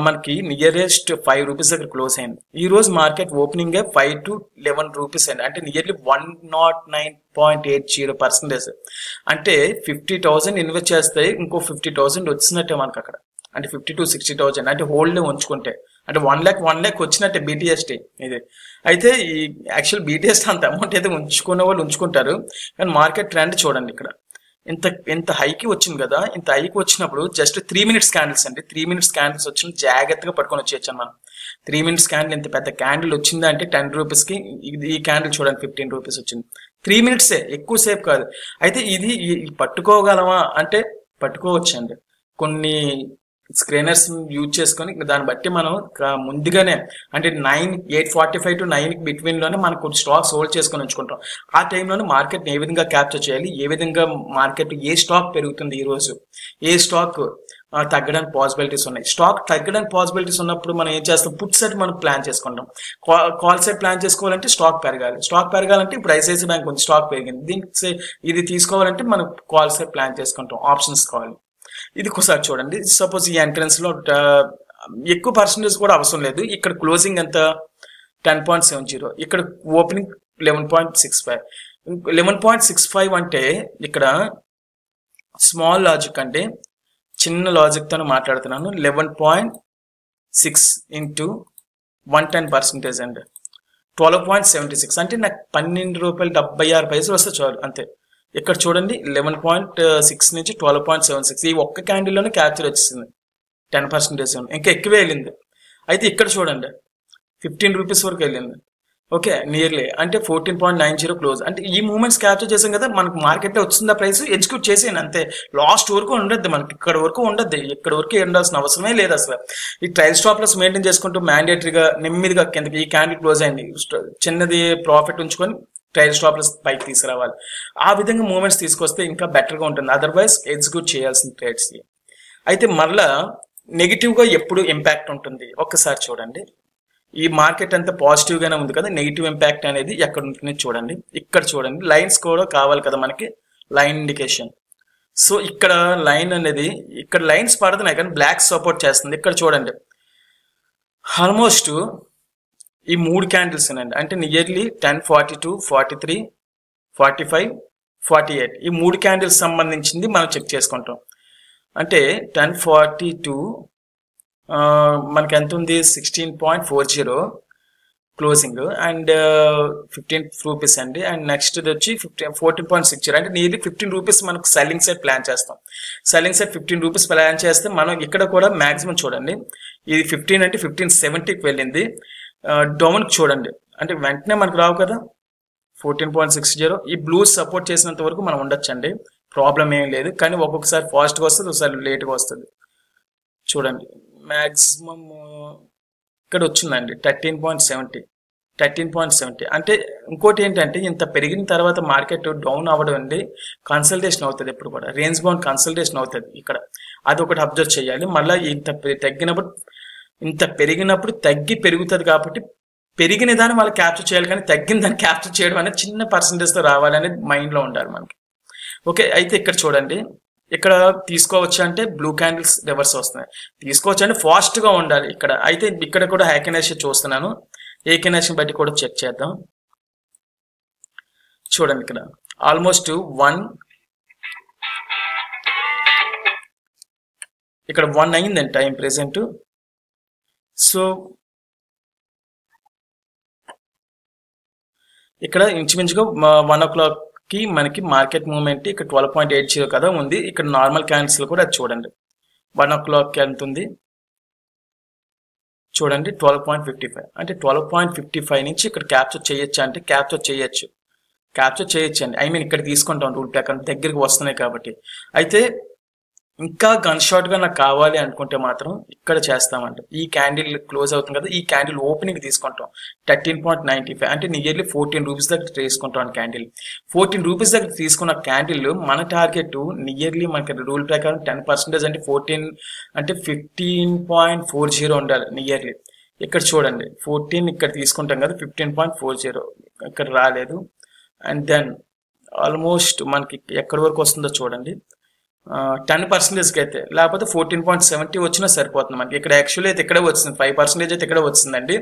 S1: మనకి నియరెస్ట్ 5 rupees దగ్గర క్లోజ్ అయింది. ఈ రోజు మార్కెట్ ఓపెనింగ్ 5 to 11 rupees అయింది. అంటే నియర్లీ 109.80%. అంటే 50,000 ఇన్వెస్ట్ చేస్తే ఇంకో 50,000 వచ్చినట్టే మనకు అక్కడ. అంటే 50 to 60,000 అంటే హోల్డ్ ఉంచుకుంటే అంటే 1 lakh వచ్చినట్టే బీటీఎస్టీ ఇది. అయితే ఈ యాక్చువల్ బీటీఎస్టీ అంత అమౌంట్ అయితే ఉంచుకునే వాళ్ళు ఉంచుకుంటారు, కానీ మార్కెట్ ట్రెండ్ చూడండి ఇక్కడ ఇంత హైకి వచ్చింది కదా. ఇంత హైకి వచ్చినప్పుడు జస్ట్ 3 minutes క్యాండిల్స్ అండి, 3 minutes క్యాండిల్స్ వచ్చిన జాగ్రత్తగా పట్టుకొని వచ్చేయచ్చాను మనం. 3 minutes క్యాండిల్ ఇంత పెద్ద క్యాండిల్ వచ్చింది అంటే 10 rupeesకి ఈ క్యాండిల్ చూడండి 15 rupees వచ్చింది. 3 minutes ఎక్కువసేపు కాదు. అయితే ఇది పట్టుకోగలమా అంటే పట్టుకోవచ్చండి. కొన్ని స్క్రీనర్స్ యూజ్ చేసుకొని దాన్ని బట్టి మనం ముందుగానే అంటే 8:45 to 9 బిట్వీన్ లోనే మనం కొన్ని స్టాక్స్ హోల్డ్ చేసుకొని ఉంచుకుంటాం. ఆ టైంలోనే మార్కెట్ ఏ విధంగా క్యాప్చర్ చేయాలి, ఏ విధంగా మార్కెట్ ఏ స్టాక్ పెరుగుతుంది, ఈ రోజు ఏ స్టాక్ తగ్గడానికి పాసిబిలిటీస్ ఉన్నాయి. స్టాక్ తగ్గడానికి పాసిబిలిటీస్ ఉన్నప్పుడు మనం ఏం చేస్తాం, పుట్ సెట్ మనం ప్లాన్ చేసుకుంటాం. కాల్ సెట్ ప్లాన్ చేసుకోవాలంటే స్టాక్ పెరగాలంటే ఇప్పుడు ఐసిఐసిఐ బ్యాంక్ ఉంది, స్టాక్ పెరిగింది, దీనికి ఇది తీసుకోవాలంటే మనం కాల్ సెట్ ప్లాన్ చేసుకుంటాం, ఆప్షన్స్ కావాలి. ఇది ఒకసారి చూడండి. సపోజ్ ఈ ఎంట్రన్స్ లో ఎక్కువ పర్సెంటేజ్ కూడా అవసరం లేదు. ఇక్కడ క్లోజింగ్ ఎంత 10.70, ఇక్కడ ఓపెనింగ్ 11.65. 11.65 అంటే ఇక్కడ స్మాల్ లాజిక్ అంటే చిన్న లాజిక్ తో మాట్లాడుతున్నాను. 11.6 into 110% అండి 12.76 అంటే నాకు ₹12.76 వస్తే చాలు అంతే. ఇక్కడ చూడండి 11.6 నుంచి 12.76 ఈ ఒక్క క్యాండిల్లోనే క్యాప్చర్ వచ్చేసింది 10%, ఇంకా ఎక్కువే వెళ్ళింది. అయితే ఇక్కడ చూడండి 15 rupees వరకు వెళ్ళింది. ఓకే, నియర్లీ అంటే 14.90 క్లోజ్. అంటే ఈ మూమెంట్స్ క్యాప్చర్ చేసాం కదా, మనకు మార్కెట్లో వచ్చిందా ప్రైస్ ఎగ్జిక్యూట్ చేసేయండి అంతే. లాస్ట్ వరకు ఉండద్దు మనకి, ఇక్కడ వరకు ఉండద్దు, ఇక్కడ వరకు ఉండాల్సిన అవసరమే లేదు అసలు. ఈ ట్రైల్ స్టాప్ లాస్ మెయింటైన్ చేసుకుంటూ మ్యాండేటరీగా నెమ్మదిగా కిందకి ఈ క్యాండిల్ క్లోజ్ అయింది, చిన్నది ప్రాఫిట్ ఉంచుకొని ట్రైల్ స్టాప్ లాస్ పైకి తీసుకురావాలి. ఆ విధంగా మూమెంట్స్ తీసుకొస్తే ఇంకా బెటర్గా ఉంటుంది, అదర్వైజ్ ఎగ్జిక్యూట్ చేయాల్సిన ట్రేడ్స్. అయితే మరలా నెగిటివ్గా ఎప్పుడు ఇంపాక్ట్ ఉంటుంది ఒక్కసారి చూడండి. ఈ మార్కెట్ అంతా పాజిటివ్ గానే ఉంది కదా, నెగిటివ్ ఇంపాక్ట్ అనేది ఎక్కడ ఉంటుంది చూడండి. ఇక్కడ చూడండి, లైన్స్ కూడా కావాలి కదా మనకి, లైన్ ఇండికేషన్. సో ఇక్కడ లైన్ అనేది, ఇక్కడ లైన్స్ పడుతున్నాయి కానీ బ్లాక్ సపోర్ట్ చేస్తుంది. ఇక్కడ చూడండి, ఆల్మోస్ట్ ఈ 3 క్యాండిల్స్ అండి, అంటే నియర్లీ 10, 42, 43, 45, 48 ఈ 3 క్యాండిల్స్ సంబంధించింది మనం చెక్ చేసుకుంటాం. అంటే 1042 మనకి ఎంత ఉంది, 16.40 క్లోజింగ్ అండ్ 15 రూపీస్ అండి. అండ్ నెక్స్ట్ వచ్చి 14.60, అంటే నియర్లీ 15 రూపీస్ మనకు సెల్లింగ్ సైడ్ ప్లాన్ చేస్తాం. సెల్లింగ్ సైడ్ 15 రూపీస్ ప్లాన్ చేస్తే మనం ఇక్కడ కూడా మాక్సిమం చూడండి, ఇది 15 అంటే 1570కి వెళ్ళింది. డౌన్కి చూడండి, అంటే వెంటనే మనకు రావు కదా 14.60. ఈ బ్లూ సపోర్ట్ చేసినంత వరకు మనం ఉండొచ్చండి, ప్రాబ్లం ఏం లేదు. కానీ ఒక్కొక్కసారి ఫాస్ట్గా వస్తుంది, ఒకసారి లేట్గా వస్తుంది. చూడండి మ్యాక్సిమం ఇక్కడ వచ్చిందండి 13.70. అంటే ఇంకోటి ఏంటంటే, ఇంత పెరిగిన తర్వాత మార్కెట్ డౌన్ అవ్వడం అండి కన్సల్టేషన్ అవుతుంది, ఎప్పుడు కూడా రేంజ్ బౌండ్ కన్సల్టేషన్ అవుతుంది ఇక్కడ, అది ఒకటి అబ్జర్వ్ చేయాలి. మళ్ళీ ఇంత పెరిగినప్పుడు తగ్గి పెరుగుతుంది కాబట్టి పెరిగిన దాన్ని వాళ్ళు క్యాప్చర్ చేయాలి, కానీ తగ్గిన దాన్ని క్యాప్చర్ చేయడం అనేది చిన్న పర్సంటేజ్తో రావాలనేది మైండ్లో ఉండాలి మనకి. ఓకే, అయితే ఇక్కడ చూడండి, ఇక్కడ తీసుకోవచ్చు అంటే బ్లూ క్యాండిల్స్ రివర్స్ వస్తున్నాయి, తీసుకోవచ్చు అంటే ఫాస్ట్గా ఉండాలి ఇక్కడ. అయితే ఇక్కడ కూడా హ్యాకినేషన్ చూస్తున్నాను, ఏకినేషన్ బట్టి కూడా చెక్ చేద్దాం. చూడండి ఇక్కడ ఆల్మోస్ట్ 1 ఇక్కడ 1 అయిందండి టైం ప్రెసెంట్. సో ఇక్కడ ఇంచుమించుగా 1 o'clock కి మనకి మార్కెట్ మూవ్మెంట్ ఇక్కడ 12.80 కదా ఉంది. ఇక్కడ నార్మల్ క్యాండిల్స్ కూడా అది చూడండి, 1 o'clock ఎంత ఉంది చూడండి, 12.55. అంటే 12.55 నుంచి ఇక్కడ క్యాప్చర్ చేయొచ్చు అంటే క్యాప్చర్ చేయొచ్చు అండి. ఐ మీన్ ఇక్కడ తీసుకుంటాం రూల్ ప్రకారం, దగ్గరికి వస్తున్నాయి కాబట్టి. అయితే ఇంకా గన్ షాట్ గా నాకు కావాలి అనుకుంటే మాత్రం ఇక్కడ చేస్తామంట. ఈ క్యాండిల్ క్లోజ్ అవుతుంది కదా, ఈ క్యాండిల్ ఓపెనింగ్ తీసుకుంటాం 13.95, అంటే నియర్లీ 14 రూపీస్ దగ్గర తీసుకుంటాం క్యాండిల్. 14 రూపీస్ దగ్గర తీసుకున్న క్యాండిల్ మన టార్గెట్ నియర్లీ మనకి రూల్ ప్రకారం 10% అంటే 14 అంటే 15.40 ఉండాలి నియర్లీ. ఇక్కడ చూడండి 14 ఇక్కడ తీసుకుంటాం కదా, 15.40 ఇక్కడ రాలేదు. అండ్ దెన్ ఆల్మోస్ట్ మనకి ఎక్కడి వరకు వస్తుందో చూడండి, 10%కి అయితే, లేకపోతే 14.70 వచ్చినా సరిపోతుంది మనకి. ఇక్కడ యాక్చువల్లీ అయితే ఇక్కడే వచ్చింది, 5% అయితే ఇక్కడే వచ్చిందండి.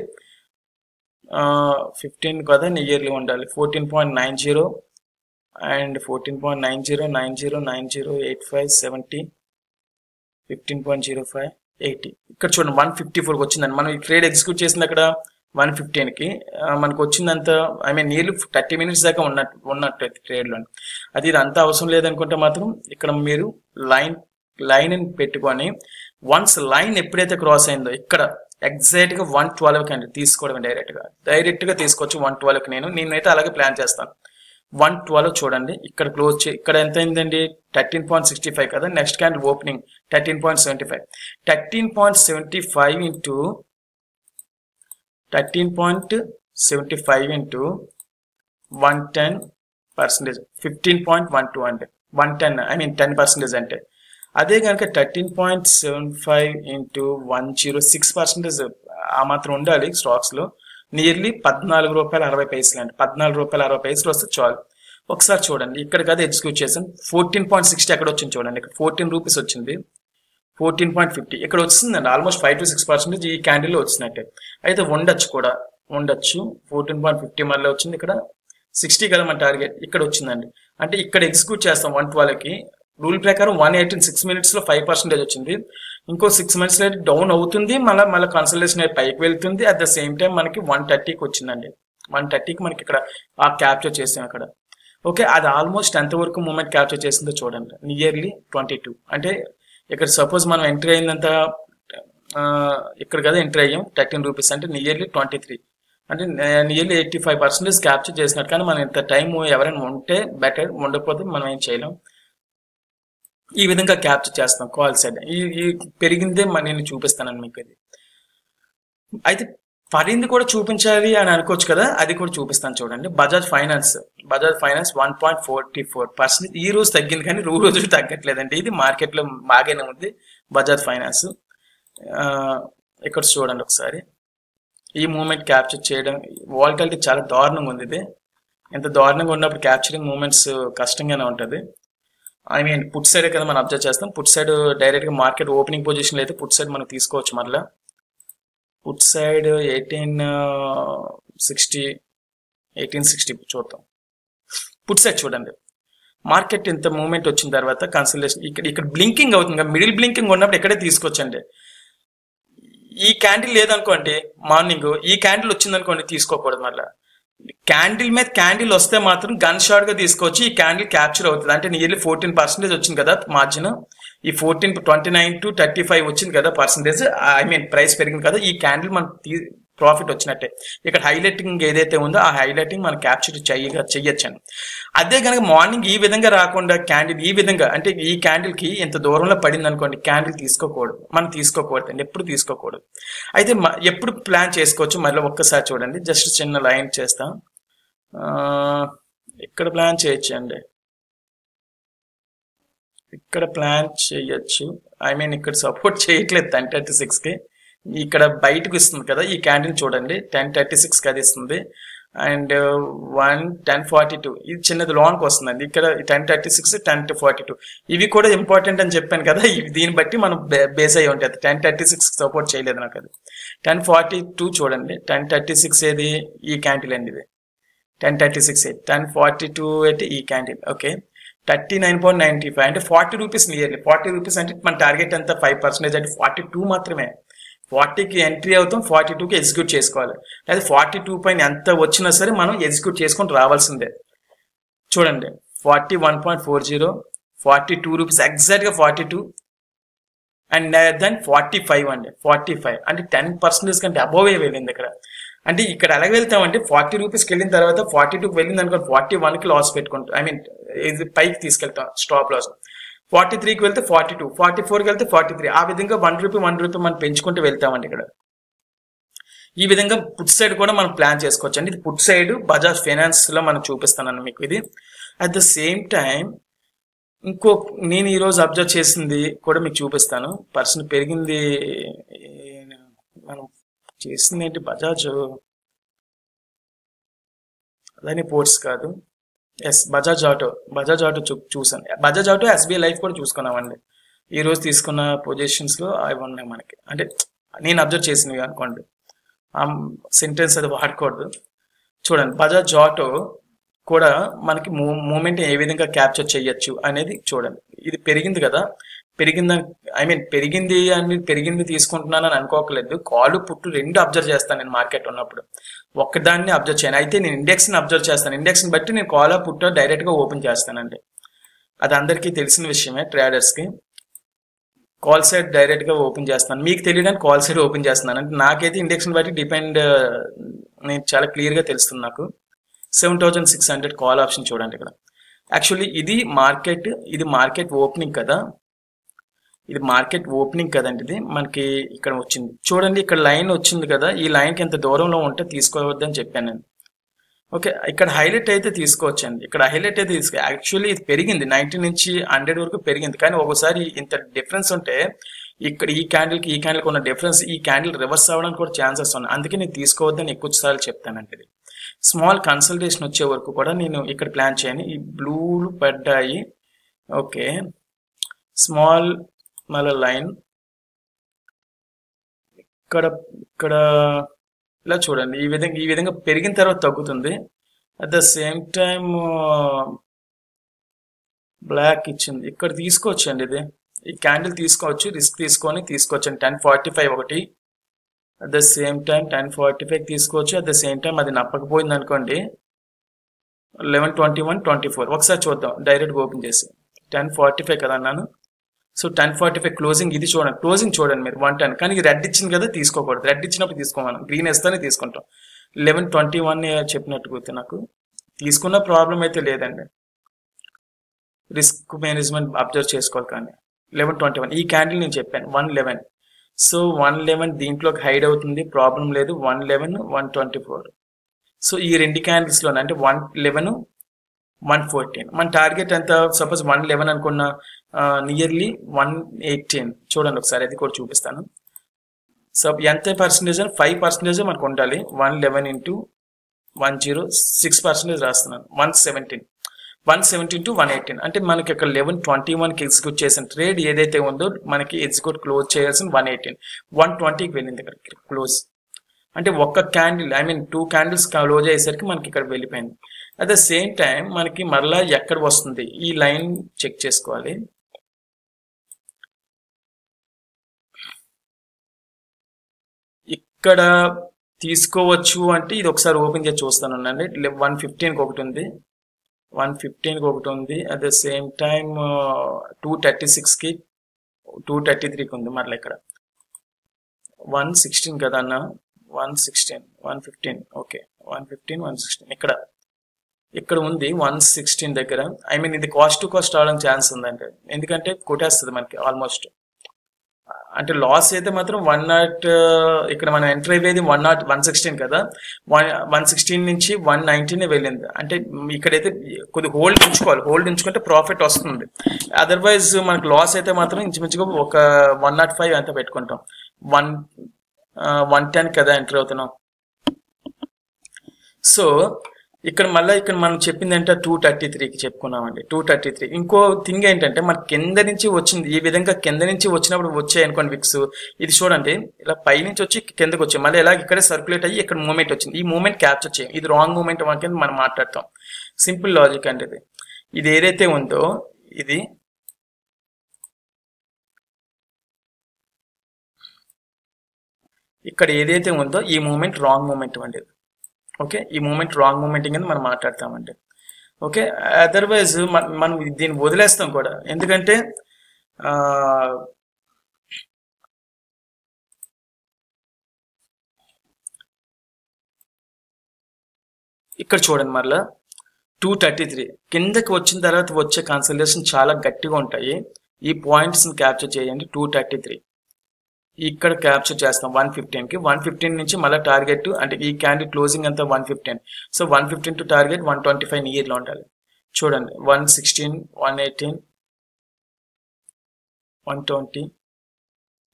S1: 15 కదా నియర్లీ ఉండాలి, 14.90 అండ్ 14.90, 90, 90, 85, 70, 15.05, 80. ఇక్కడ చూడండి 154కి వచ్చిందండి. మనం ఈ ట్రేడ్ ఎగ్జిక్యూట్ చేసింది అక్కడ 115కి, మనకు వచ్చిందంత ఐ మీన్ నియర్లీ 30 minutes దాకా ఉన్నట్టు ట్రేడ్లో. అది ఇది అంతా అవసరం లేదనుకుంటే మాత్రం ఇక్కడ మీరు లైన్ పెట్టుకొని, వన్స్ లైన్ ఎప్పుడైతే క్రాస్ అయిందో ఇక్కడ ఎగ్జాక్ట్గా 112 కండి తీసుకోవడం, డైరెక్ట్గా తీసుకోవచ్చు 112కి. నేనైతే అలాగే ప్లాన్ చేస్తాను. 112 చూడండి, ఇక్కడ క్లోజ్ ఇక్కడ ఎంత అయిందండి 13.65 కదా, next candle opening 13.75. 13.75 into 13.75 into 110%, 15.12 అంటే 110 ఐ మీన్ 10% అంటే. అదే కనుక 13.75 ఇంటూ 106% ఆ మాత్రం ఉండాలి స్టాక్స్లో. నియర్లీ ₹14.60 అండి, ₹14.60 వస్తే చాలు. ఒకసారి చూడండి ఇక్కడ కదా ఎగ్జిక్యూట్ చేసాం, 14.60 ఎక్కడ వచ్చింది చూడండి, ఇక్కడ 14 రూపీస్ వచ్చింది, 14.50 ఇక్కడ వచ్చిందండి. ఆల్మోస్ట్ 5 to 6% ఈ క్యాండిల్లో వచ్చినట్టే. అయితే ఉండొచ్చు 14.50 మళ్ళీ వచ్చింది, ఇక్కడ 60 కదా మన టార్గెట్, ఇక్కడ వచ్చిందండి. అంటే ఇక్కడ ఎగ్జిక్యూట్ చేస్తాం 112కి. రూల్ ప్రకారం 118 6 minutesలో 5% వచ్చింది. ఇంకో 6 minutes డౌన్ అవుతుంది, మళ్ళీ కన్సల్టేషన్ పైకి వెళ్తుంది. అట్ ద సేమ్ టైం మనకి 130కి వచ్చిందండి. 130కి మనకి ఇక్కడ ఆ క్యాప్చర్ చేసాం అక్కడ. ఓకే, అది ఆల్మోస్ట్ ఎంతవరకు మూమెంట్ క్యాప్చర్ చేసిందో చూడండి, నియర్లీ 22. అంటే ఇక్కడ సపోజ్ మనం ఎంట్రీ అయిందంత ఇక్కడ కదా ఎంట్రీ అయ్యాం 13 రూపీస్, అంటే నియర్లీ 23. అంటే నియర్లీ 85% క్యాప్చర్ చేసినట్టు. కానీ మనం ఇంత టైం ఎవరైనా ఉంటే బెటర్, ఉండకపోతే మనం ఏం చేయలేం. ఈ విధంగా క్యాప్చర్ చేస్తాం కాల్ సైడ్. ఈ పెరిగిందే నేను చూపిస్తాను మీకు. ఇది అయితే పడింది కూడా చూపించాలి అని అనుకోవచ్చు కదా, అది కూడా చూపిస్తాను చూడండి. బజాజ్ ఫైనాన్స్ 1.44%. ఈ రోజు తగ్గింది కానీ రోజు తగ్గట్లేదండి. ఇది మార్కెట్లో బాగానే ఉంది బజాజ్ ఫైనాన్స్. ఇక్కడ చూడండి ఒకసారి. ఈ మూమెంట్ క్యాప్చర్ చేయడం, వాలటిలిటీ చాలా దారుణంగా ఉంది. ఇది ఎంత దారుణంగా ఉన్నప్పుడు క్యాప్చరింగ్ మూమెంట్స్ కష్టంగానే ఉంటుంది. ఐ మీన్ పుట్ సైడ్ కదా మనం అబ్జర్వ్ చేస్తాం. పుట్ సైడ్ డైరెక్ట్గా మార్కెట్ ఓపెనింగ్ పొజిషన్లో అయితే పుట్ సైడ్ మనం తీసుకోవచ్చు. మరలా పుట్ సైడ్ 1860 చూద్దాం. పుట్ సైడ్ చూడండి. మార్కెట్ ఇంత మూమెంట్ వచ్చిన తర్వాత కన్సల్టేషన్ ఇక్కడ బ్లింకింగ్ అవుతుంది. మిడిల్ బ్లింకింగ్ ఉన్నప్పుడు ఎక్కడే తీసుకోవచ్చండి. ఈ క్యాండిల్ లేదనుకోండి, మార్నింగ్ ఈ క్యాండిల్ వచ్చిందనుకోండి తీసుకోకూడదు. మళ్ళీ క్యాండిల్ మీద క్యాండిల్ వస్తే మాత్రం గన్ షాట్ గా తీసుకోవచ్చు. ఈ క్యాండిల్ క్యాప్చర్ అవుతుంది. అంటే నియర్లీ 14% వచ్చింది కదా మార్జిన్. ఈ 29 to 35 వచ్చింది కదా పర్సెంటేజ్. ఐ మీన్ ప్రైస్ పెరిగింది కదా. ఈ క్యాండిల్ మనం ప్రాఫిట్ వచ్చినట్టే. ఇక్కడ హైలైటింగ్ ఏదైతే ఉందో ఆ హైలైటింగ్ మనం క్యాప్చర్ చెయ్యొచ్చండి. అదే కనుక మార్నింగ్ ఈ విధంగా రాకుండా క్యాండిల్ ఈ విధంగా, అంటే ఈ క్యాండిల్ కి ఎంత దూరంలో పడింది అనుకోండి, క్యాండిల్ తీసుకోకూడదు. మనం తీసుకోకూడదు అండి, ఎప్పుడు తీసుకోకూడదు. అయితే ఎప్పుడు ప్లాన్ చేసుకోవచ్చు మళ్ళీ ఒక్కసారి చూడండి. జస్ట్ చిన్న లైన్ చేస్తాం. ఇక్కడ ప్లాన్ చేయొచ్చు అండి. ఇక్కడ ప్లాన్ చేయొచ్చు. ఐ మీన్ ఇక్కడ సపోర్ట్ చేయట్లేదు 1036కి. ఇక్కడ బయటకు ఇస్తుంది కదా ఈ క్యాండిల్ చూడండి. 1036కి అది ఇస్తుంది. అండ్ 1042 ఇది చిన్నది లోన్కి వస్తుందండి. ఇక్కడ 1036, 1042 ఇవి కూడా ఇంపార్టెంట్ అని చెప్పాను కదా. దీన్ని బట్టి మనం బేస్ అయ్యి ఉంటుంది. 1036 సపోర్ట్ చేయలేదు నాకు. అది 1042 చూడండి. 1036 ఏది ఈ క్యాండిల్ అండి. ఇది 1036 1042 అయితే ఈ క్యాండిల్. ఓకే, 39.95 అంటే 40 రూపీస్ నియర్లీ. 40 రూపీస్ అంటే మన టార్గెట్ ఎంత 5% అంటే 42 మాత్రమే. 40కి ఎంట్రీ అవుతాం, 42కి ఎగ్జిక్యూట్ చేసుకోవాలి. లేదా 42 పైన ఎంత వచ్చినా సరే మనం ఎగ్జిక్యూట్ చేసుకొని రావాల్సిందే. చూడండి 41.40, 42 రూపీస్ ఎగ్జాక్ట్గా 42 అండ్ దెన్ 45 అండి. 45 అంటే 10% కంటే అబోవే వెళ్ళింది ఇక్కడ. అంటే ఇక్కడ ఎలాగ వెళ్తామంటే 40 రూపీస్కి వెళ్ళిన తర్వాత 42కి వెళ్ళింది అనుకో 41కి లాస్ పెట్టుకుంటాం. ఐ మీన్ ఇది పైకి తీసుకెళ్తాం స్టాప్ లాస్. 43కి వెళ్తే 42, 44కి వెళ్తే 43. ఆ విధంగా 1 రూపీ మనం పెంచుకుంటూ వెళ్తామండి. ఇక్కడ ఈ విధంగా పుట్ సైడ్ కూడా మనం ప్లాన్ చేసుకోవచ్చు అండి. ఇది పుట్ సైడ్ బజాజ్ ఫైనాన్స్ లో మనం చూపిస్తాను మీకు ఇది. అట్ ద సేమ్ టైం ఇంకో నేను ఈరోజు అబ్జర్వ్ చేసింది కూడా మీకు చూపిస్తాను. పర్సెంట్ పెరిగింది మనం చేసింది ఏంటి, బజాజ్ అదని పోర్ట్స్ కాదు. ఎస్, బజాజ్ ఆటో చూసాను. బజాజ్ ఆటో, ఎస్బీఐ లైఫ్ కూడా చూసుకున్నామండి. ఈ రోజు తీసుకున్న పొజిషన్స్ లో అవి ఉన్నాయి మనకి. అంటే నేను అబ్జర్వ్ చేసినవి అనుకోండి, సెంటెన్స్ అది వాడకూడదు. చూడండి బజాజ్ ఆటో కూడా మనకి మూమెంట్ ఏ విధంగా క్యాప్చర్ చేయొచ్చు అనేది చూడండి. ఇది పెరిగింది కదా, పెరిగింది తీసుకుంటున్నానని అనుకోకలేదు. కాలు పుట్టు రెండు అబ్జర్వ్ చేస్తాను నేను మార్కెట్ ఉన్నప్పుడు. ఒక్కదాన్ని అబ్జర్వ్ చేయను. అయితే నేను ఇండెక్స్ని అబ్జర్వ్ చేస్తాను. ఇండెక్స్ని బట్టి నేను కాల్ పుట్టు డైరెక్ట్గా ఓపెన్ చేస్తానండి. అది అందరికీ తెలిసిన విషయమే. ట్రేడర్స్కి కాల్ సైడ్ డైరెక్ట్గా ఓపెన్ చేస్తాను. మీకు తెలియడానికి కాల్ సైడ్ ఓపెన్ చేస్తున్నాను. అంటే నాకైతే ఇండెక్స్ని బట్టి నేను చాలా క్లియర్గా తెలుస్తుంది నాకు. 7600 కాల్ ఆప్షన్ చూడండి ఇక్కడ. యాక్చువల్లీ ఇది మార్కెట్ ఓపెనింగ్ కదా. ఇది మార్కెట్ ఓపెనింగ్ కదండి. ఇది మనకి ఇక్కడ వచ్చింది చూడండి. ఇక్కడ లైన్ వచ్చింది కదా, ఈ లైన్కి ఎంత దూరంలో ఉంటే తీసుకోవద్దని చెప్పాను నేను. ఓకే, ఇక్కడ హైలైట్ అయితే తీసుకోవచ్చండి. ఇక్కడ హైలైట్ అయితే యాక్చువల్లీ ఇది పెరిగింది 90 నుంచి 100 వరకు పెరిగింది. కానీ ఒకసారి ఇంత డిఫరెన్స్ ఉంటే ఇక్కడ ఈ క్యాండిల్కి ఉన్న డిఫరెన్స్, ఈ క్యాండిల్ రివర్స్ అవ్వడానికి కూడా ఛాన్సెస్ ఉన్నాయి. అందుకే నేను తీసుకోవద్దని ఎక్కువ సార్లు చెప్తానంటే. స్మాల్ కన్సల్టేషన్ వచ్చే వరకు కూడా నేను ఇక్కడ ప్లాన్ చేయను. ఈ బ్లూలు పడ్డాయి. ఓకే, స్మాల్ మళ్ళీ లైన్ ఇక్కడ ఇలా చూడండి. ఈ విధంగా పెరిగిన తర్వాత తగ్గుతుంది. At the same time block ఇచ్చింది. ఇక్కడ తీసుకోవచ్చు అండి. ఇది ఈ క్యాండిల్ తీసుకోవచ్చు, రిస్క్ తీసుకోవచ్చు అండి. 1045 ఒకటి, అట్ ద సేమ్ టైం 1045 తీసుకోవచ్చు. అట్ ద సేమ్ టైం అది నప్పకపోయింది అనుకోండి 1121, 24 ఒకసారి చూద్దాం డైరెక్ట్గా ఓపెన్ చేసి. 1045 కదా అన్నాను. సో 1045 క్లోజింగ్ ఇది చూడండి. క్లోజింగ్ చూడండి మీరు 110. కానీ రెడ్ ఇచ్చింది కదా, తీసుకోకూడదు. రెడ్ ఇచ్చినప్పుడు తీసుకోమను, గ్రీన్ వేస్తేనే తీసుకుంటాం. 1121 చెప్పినట్టు గుర్తు నాకు. తీసుకున్న ప్రాబ్లం అయితే లేదండి, రిస్క్ మేనేజ్మెంట్ అబ్జర్వ్ చేసుకోవాలి. కానీ 1121 ఈ క్యాండిల్ నేను చెప్పాను 111. సో 111 దీంట్లోకి హైడ్ అవుతుంది, ప్రాబ్లం లేదు. 111 124. సో ఈ రెండు క్యాండిల్స్లో అంటే 111 114 మన టార్గెట్ ఎంత? సపోజ్ 111 అనుకున్న నియర్లీ 118. చూడండి ఒకసారి, అది కూడా చూపిస్తాను. సో ఎంత పర్సెంటేజ్? 5% మనకు ఉండాలి. 111 ఇంటూ 10 6% రాస్తున్నాను. 117 to 118 అంటే మనకి ఇక్కడ 1121కి ఎగ్జిక్యూట్ చేసిన ట్రేడ్ ఏదైతే ఉందో మనకి ఎగ్జిక్యూట్ క్లోజ్ చేయాల్సిన 118 120కి వెళ్ళింది ఇక్కడ క్లోజ్. అంటే ఒక్క candle, I mean 2 candles close అయ్యేసరికి మనకి ఇక్కడ వెళ్ళిపోయింది. అట్ ద సేమ్ టైం మనకి మరలా ఎక్కడ వస్తుంది ఈ లైన్ చెక్ చేసుకోవాలి. ఇక్కడ తీసుకోవచ్చు అంటే ఇది ఒకసారి ఓపెన్ చేసి చూస్తాను అండి. 115కి ఒకటి ఉంది, 115కి ఒకటి ఉంది. అట్ ద సేమ్ టైం 236కి 233కి ఉంది. మరలా ఇక్కడ 116 కదా అన్న, 116 115 ఓకే 115 116 ఇక్కడ ఉంది 116 దగ్గర. ఐ మీన్ ఇది కాస్ట్ టు కాస్ట్ అవడానికి ఛాన్స్ ఉందండి, ఎందుకంటే కొట్టేస్తుంది మనకి ఆల్మోస్ట్. అంటే లాస్ అయితే మాత్రం 100 ఇక్కడ మనం ఎంటర్ అయ్యేది 116 కదా, 116 నుంచి 119 వెళ్ళింది. అంటే ఇక్కడైతే కొద్ది హోల్డ్ ఉంచుకోవాలి, హోల్డ్ ఉంచుకుంటే ప్రాఫిట్ వస్తుంది. అదర్వైజ్ మనకు లాస్ అయితే మాత్రం ఇంచుమించుగా ఒక 105 అంతా పెట్టుకుంటాం. 110 కదా ఎంటర్ అవుతున్నాం. సో ఇక్కడ మళ్ళీ ఇక్కడ మనం చెప్పింది అంటే 233కి చెప్పుకున్నామండి. 233 ఇంకో థింగ్ ఏంటంటే మనకి కింద నుంచి వచ్చింది, ఈ విధంగా కింద నుంచి వచ్చినప్పుడు వచ్చాయి అనుకోండి విక్స్. ఇది చూడండి ఇలా పై నుంచి వచ్చి కిందకి వచ్చాయి, మళ్ళీ ఇలా ఇక్కడే సర్క్యులేట్ అయ్యి ఇక్కడ మూమెంట్ వచ్చింది. ఈ మూమెంట్ క్యాప్చర్ చేయం, ఇది రాంగ్ మూమెంట్ కింద మనం మాట్లాడతాం. సింపుల్ లాజిక్ అంటే ఇది ఏదైతే ఉందో ఇది ఇక్కడ ఏదైతే ఉందో ఈ మూమెంట్ రాంగ్ మూమెంట్ అండి. ఓకే, ఈ మూమెంట్ రాంగ్ మూమెంట్ కింద మనం మాట్లాడతామండి. ఓకే, అదర్వైజ్ మనం దీన్ని వదిలేస్తాం కూడా, ఎందుకంటే ఇక్కడ చూడండి మరలా 233 కిందకి వచ్చిన తర్వాత వచ్చే కన్సల్టేషన్ చాలా గట్టిగా ఉంటాయి. ఈ పాయింట్స్ని క్యాప్చర్ చేయండి. 233 ఇక్కడ క్యాప్చర్ చేస్తాం 115కి. 115 నుంచి మళ్ళీ టార్గెట్ అంటే ఈ క్యాండిల్ క్లోజింగ్ అంతా 115. సో 115 టు టార్గెట్ 125 నియర్లో ఉండాలి. చూడండి 116 118 120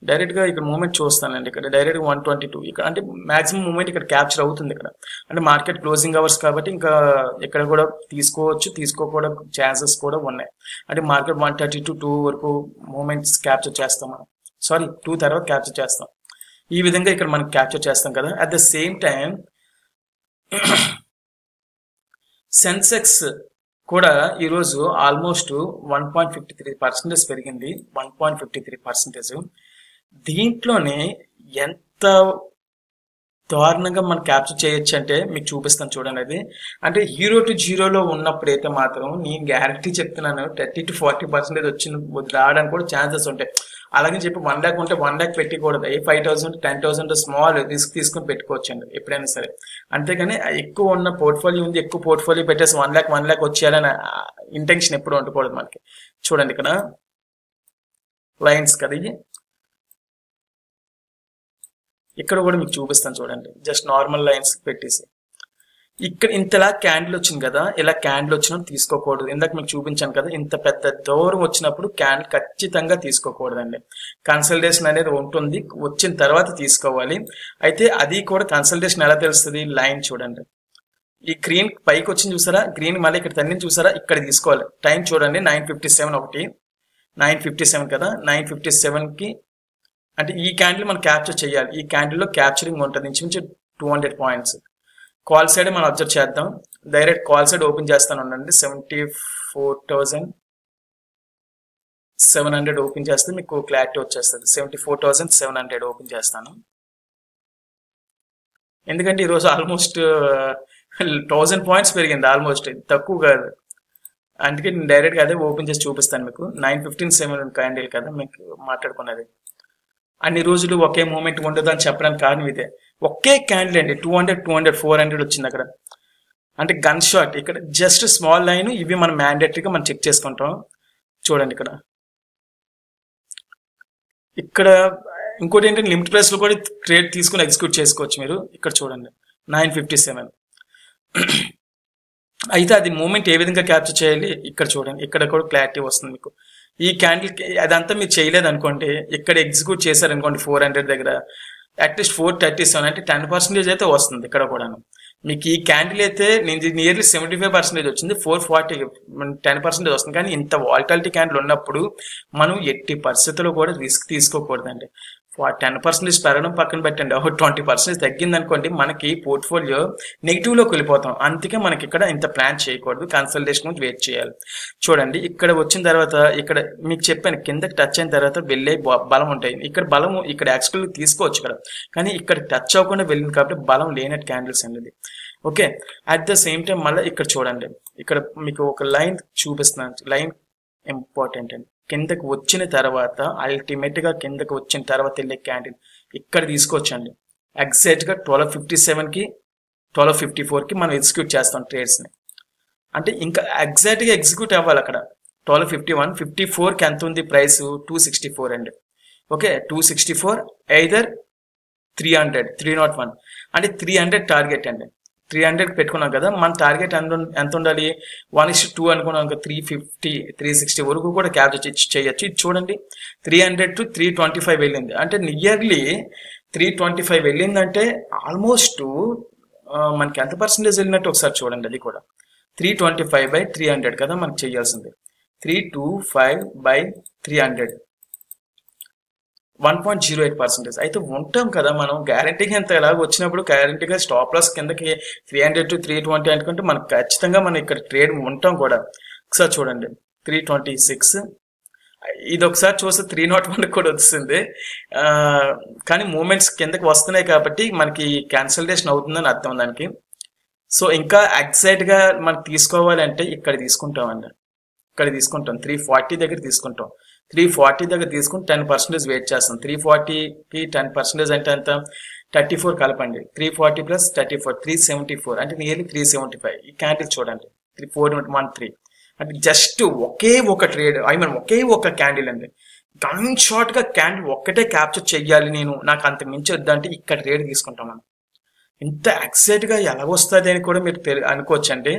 S1: డైరెక్ట్గా ఇక్కడ మూమెంట్ చూస్తానండి. ఇక్కడ డైరెక్ట్గా 122 ఇక్కడ అంటే మాక్సిమం మూమెంట్ ఇక్కడ క్యాప్చర్ అవుతుంది. ఇక్కడ అంటే మార్కెట్ క్లోజింగ్ అవర్స్ కాబట్టి ఇంకా ఇక్కడ కూడా తీసుకోవచ్చు, తీసుకోకూడదు ఛాన్సెస్ కూడా ఉన్నాయి. అంటే మార్కెట్ 130 to 2 వరకు మూమెంట్స్ క్యాప్చర్ చేస్తాం మనం. సారీ 2 తర్వాత క్యాప్చర్ చేస్తాం. ఈ విధంగా ఇక్కడ మనం క్యాప్చర్ చేస్తాం కదా. At the same time Sensex కూడా ఈరోజు ఆల్మోస్ట్ 1.53% పెరిగింది. 1.53%. దీంట్లోనే ఎంత దారుణంగా మనం క్యాప్చర్ చేయొచ్చు అంటే మీకు చూపిస్తాను చూడండి. అది అంటే 0 to 0లో ఉన్నప్పుడు అయితే మాత్రం నేను గ్యారంటీ చెప్తున్నాను 30 to 40% వచ్చిన రావడానికి కూడా ఛాన్సెస్ ఉంటాయి. అలాగే చెప్పి 1 lakh ఉంటే 1 lakh పెట్టకూడదు. 5,000 10,000 స్మాల్ రిస్క్ తీసుకుని పెట్టుకోవచ్చండి ఎప్పుడైనా సరే. అంతేగాని ఎక్కువ ఉన్న పోర్ట్ఫోలియో ఉంది, ఎక్కువ పోర్ట్ఫోలియో పెట్టేసి 1 lakh వచ్చేయాలని ఇంటెన్షన్ ఎప్పుడు ఉండకూడదు మనకి. చూడండి ఇక్కడ లైన్స్ కదా, ఇక్కడ కూడా మీకు చూపిస్తాను చూడండి. జస్ట్ నార్మల్ లైన్స్ పెట్టేసి ఇక్కడ ఇంతలా క్యాండిల్ వచ్చింది కదా, ఇలా క్యాండిల్ వచ్చినప్పుడు తీసుకోకూడదు. ఇందాక మీకు చూపించాను కదా, ఇంత పెద్ద దూరం వచ్చినప్పుడు క్యాండిల్ ఖచ్చితంగా తీసుకోకూడదండి. కన్సల్టేషన్ అనేది ఉంటుంది, వచ్చిన తర్వాత తీసుకోవాలి. అయితే అది కూడా కన్సల్టేషన్ ఎలా తెలుస్తుంది? లైన్ చూడండి, ఈ గ్రీన్ పైకి వచ్చింది చూసారా, గ్రీన్ మళ్ళీ ఇక్కడ తన్ని చూసారా, ఇక్కడ తీసుకోవాలి. టైం చూడండి 9:57 ఒకటి 9:57 కదా, 9:57కి అంటే ఈ క్యాండిల్ మనం క్యాప్చర్ చేయాలి. ఈ క్యాండిల్లో క్యాప్చరింగ్ ఉంటుంది ఇంచుమించు 200 పాయింట్స్. కాల్ సైడ్ మనం అబ్జర్వ్ చేద్దాం. డైరెక్ట్ కాల్ సైడ్ ఓపెన్ చేస్తాను ఉండండి. 74,700 ఓపెన్ చేస్తే మీకు క్లారిటీ వచ్చేస్తుంది. 74,700 ఓపెన్ చేస్తాను. ఎందుకంటే ఈరోజు ఆల్మోస్ట్ 1000 పాయింట్స్ పెరిగింది, ఆల్మోస్ట్ తక్కువ కాదు. అందుకే నేను డైరెక్ట్గా అదే ఓపెన్ చేసి చూపిస్తాను మీకు. 9:15 క్యాండిల్ కదా మీకు మాట్లాడుకున్నది. అన్ని రోజులు ఒకే మూమెంట్ ఉండదు అని చెప్పడానికి కారణం ఇదే. ఒకే క్యాండిల్ అండి 200 400 వచ్చింది అక్కడ. అంటే గన్ షాట్ ఇక్కడ జస్ట్ స్మాల్ లైన్. ఇవి మనం మ్యాండేటరీగా మనం చెక్ చేసుకుంటాం. చూడండి ఇక్కడ ఇంకోటి ఏంటంటే లిమిట్ ప్రైస్ లో కూడా ట్రేడ్ తీసుకుని ఎగ్జిక్యూట్ చేసుకోవచ్చు మీరు. ఇక్కడ చూడండి 957. అయితే అది మూమెంట్ ఏ విధంగా క్యాప్చర్ చేయాలి ఇక్కడ చూడండి. ఇక్కడ కూడా క్లారిటీ వస్తుంది మీకు. ఈ క్యాండిల్ అదంతా మీరు చేయలేదు అనుకోండి, ఇక్కడ ఎగ్జిక్యూట్ చేశారనుకోండి 400 దగ్గర అట్లీస్ట్ 437 అంటే 10% అయితే వస్తుంది ఇక్కడ కూడా. మీకు ఈ క్యాండిల్ అయితే నేను నియర్లీ 75% వచ్చింది, 440 10% వస్తుంది. కానీ ఇంత వాల్టాలిటీ క్యాండిల్ ఉన్నప్పుడు మనం ఎట్టి పరిస్థితుల్లో కూడా రిస్క్ తీసుకోకూడదండి. 10% పెరగడం పక్కన పెట్టండి, 20% తగ్గింది అనుకోండి మనకి పోర్ట్ఫోలియో నెగిటివ్లోకి వెళ్ళిపోతాం. అందుకే మనకి ఇక్కడ ఇంత ప్లాన్ చేయకూడదు, కన్సల్టేషన్ గురించి వెయిట్ చేయాలి. చూడండి ఇక్కడ వచ్చిన తర్వాత ఇక్కడ మీకు చెప్పాను కిందకి టచ్ అయిన తర్వాత వెళ్ళే బలం ఉంటాయి. ఇక్కడ బలం ఇక్కడ యాక్చువల్గా తీసుకోవచ్చు ఇక్కడ, కానీ ఇక్కడ టచ్ అవ్వకుండా వెళ్ళింది కాబట్టి బలం లేనట్టు క్యాండిల్స్ అనేది. Okay, at the same time మళ్ళీ ఇక్కడ చూడండి, ఇక్కడ మీకు ఒక లైన్ చూపిస్తున్నాను. లైన్ ఇంపార్టెంట్ అండి. కిందకి వచ్చిన తర్వాత అల్టిమేట్ గా కిందకి వచ్చిన తర్వాత వెళ్ళే క్యాండిల్ ఇక్కడ తీసుకోవచ్చండి. ఎగ్జాక్ట్ గా 1257 కి 1254 కి మనం ఎగ్జిక్యూట్ చేస్తాం ట్రేడ్స్ ని. అంటే ఇంకా ఎగ్జాక్ట్ గా ఎగ్జిక్యూట్ అవ్వాలి అక్కడ. 1251 54 కి ఎంత ఉంది ప్రైస్? 264 అండి. ఓకే, 264 either 300 301 అంటే 300 టార్గెట్ అండి. 300 పెట్టుకున్నాం కదా, మన టార్గెట్ ఎంత ఉండాలి? 1:2 అనుకున్నాం కదా, 350 360 వరకు కూడా క్యాప్చర్ చేయొచ్చు. ఇది చూడండి 300 to 325 వెళ్ళింది. అంటే నియర్లీ 325 వెళ్ళిందంటే ఆల్మోస్ట్ మనకి ఎంత పర్సెంటేజ్ వెళ్ళినట్టు ఒకసారి చూడండి. అది కూడా 325/300 కదా మనకి చేయాల్సింది. 325/300 1.08%. అయితే ఉంటాం కదా మనం, గ్యారంటీగా ఎంత ఎలాగ వచ్చినప్పుడు గ్యారంటీగా స్టాప్ లాస్ కిందకి 300 to 320 అనుకుంటే మనకు ఖచ్చితంగా మనం ఇక్కడ ట్రేడ్ ఉంటాం కూడా. ఒకసారి చూడండి 326, ఇది ఒకసారి చూస్తే 301 కూడా వస్తుంది. కానీ మూమెంట్స్ కిందకి వస్తున్నాయి కాబట్టి మనకి క్యాన్సల్టేషన్ అవుతుందని అర్థం దానికి. సో ఇంకా ఎగ్జాక్ట్ గా మనకి తీసుకోవాలంటే ఇక్కడ తీసుకుంటామండి. ఇక్కడ తీసుకుంటాం 340 దగ్గర తీసుకుంటాం. 340 దగ్గర తీసుకుని 10% వెయిట్ చేస్తాం. 340కి 10% అంటే ఎంత? 34 కలపండి. 340 ప్లస్ 34 374 అంటే నియర్లీ 375. ఈ క్యాండిల్ చూడండి 413 అంటే జస్ట్ ఒకే ఒక ట్రేడ్, ఒకే ఒక క్యాండిల్ అండి. గన్ షార్ట్ గా క్యాండిల్ ఒక్కటే క్యాప్చర్ చెయ్యాలి నేను, నాకు అంత మించి వద్దంటే ఇక్కడ ట్రేడ్ తీసుకుంటాం మనం. ఇంత ఎక్సైట్ గా ఎలా వస్తుంది అని కూడా మీరు అనుకోవచ్చండి.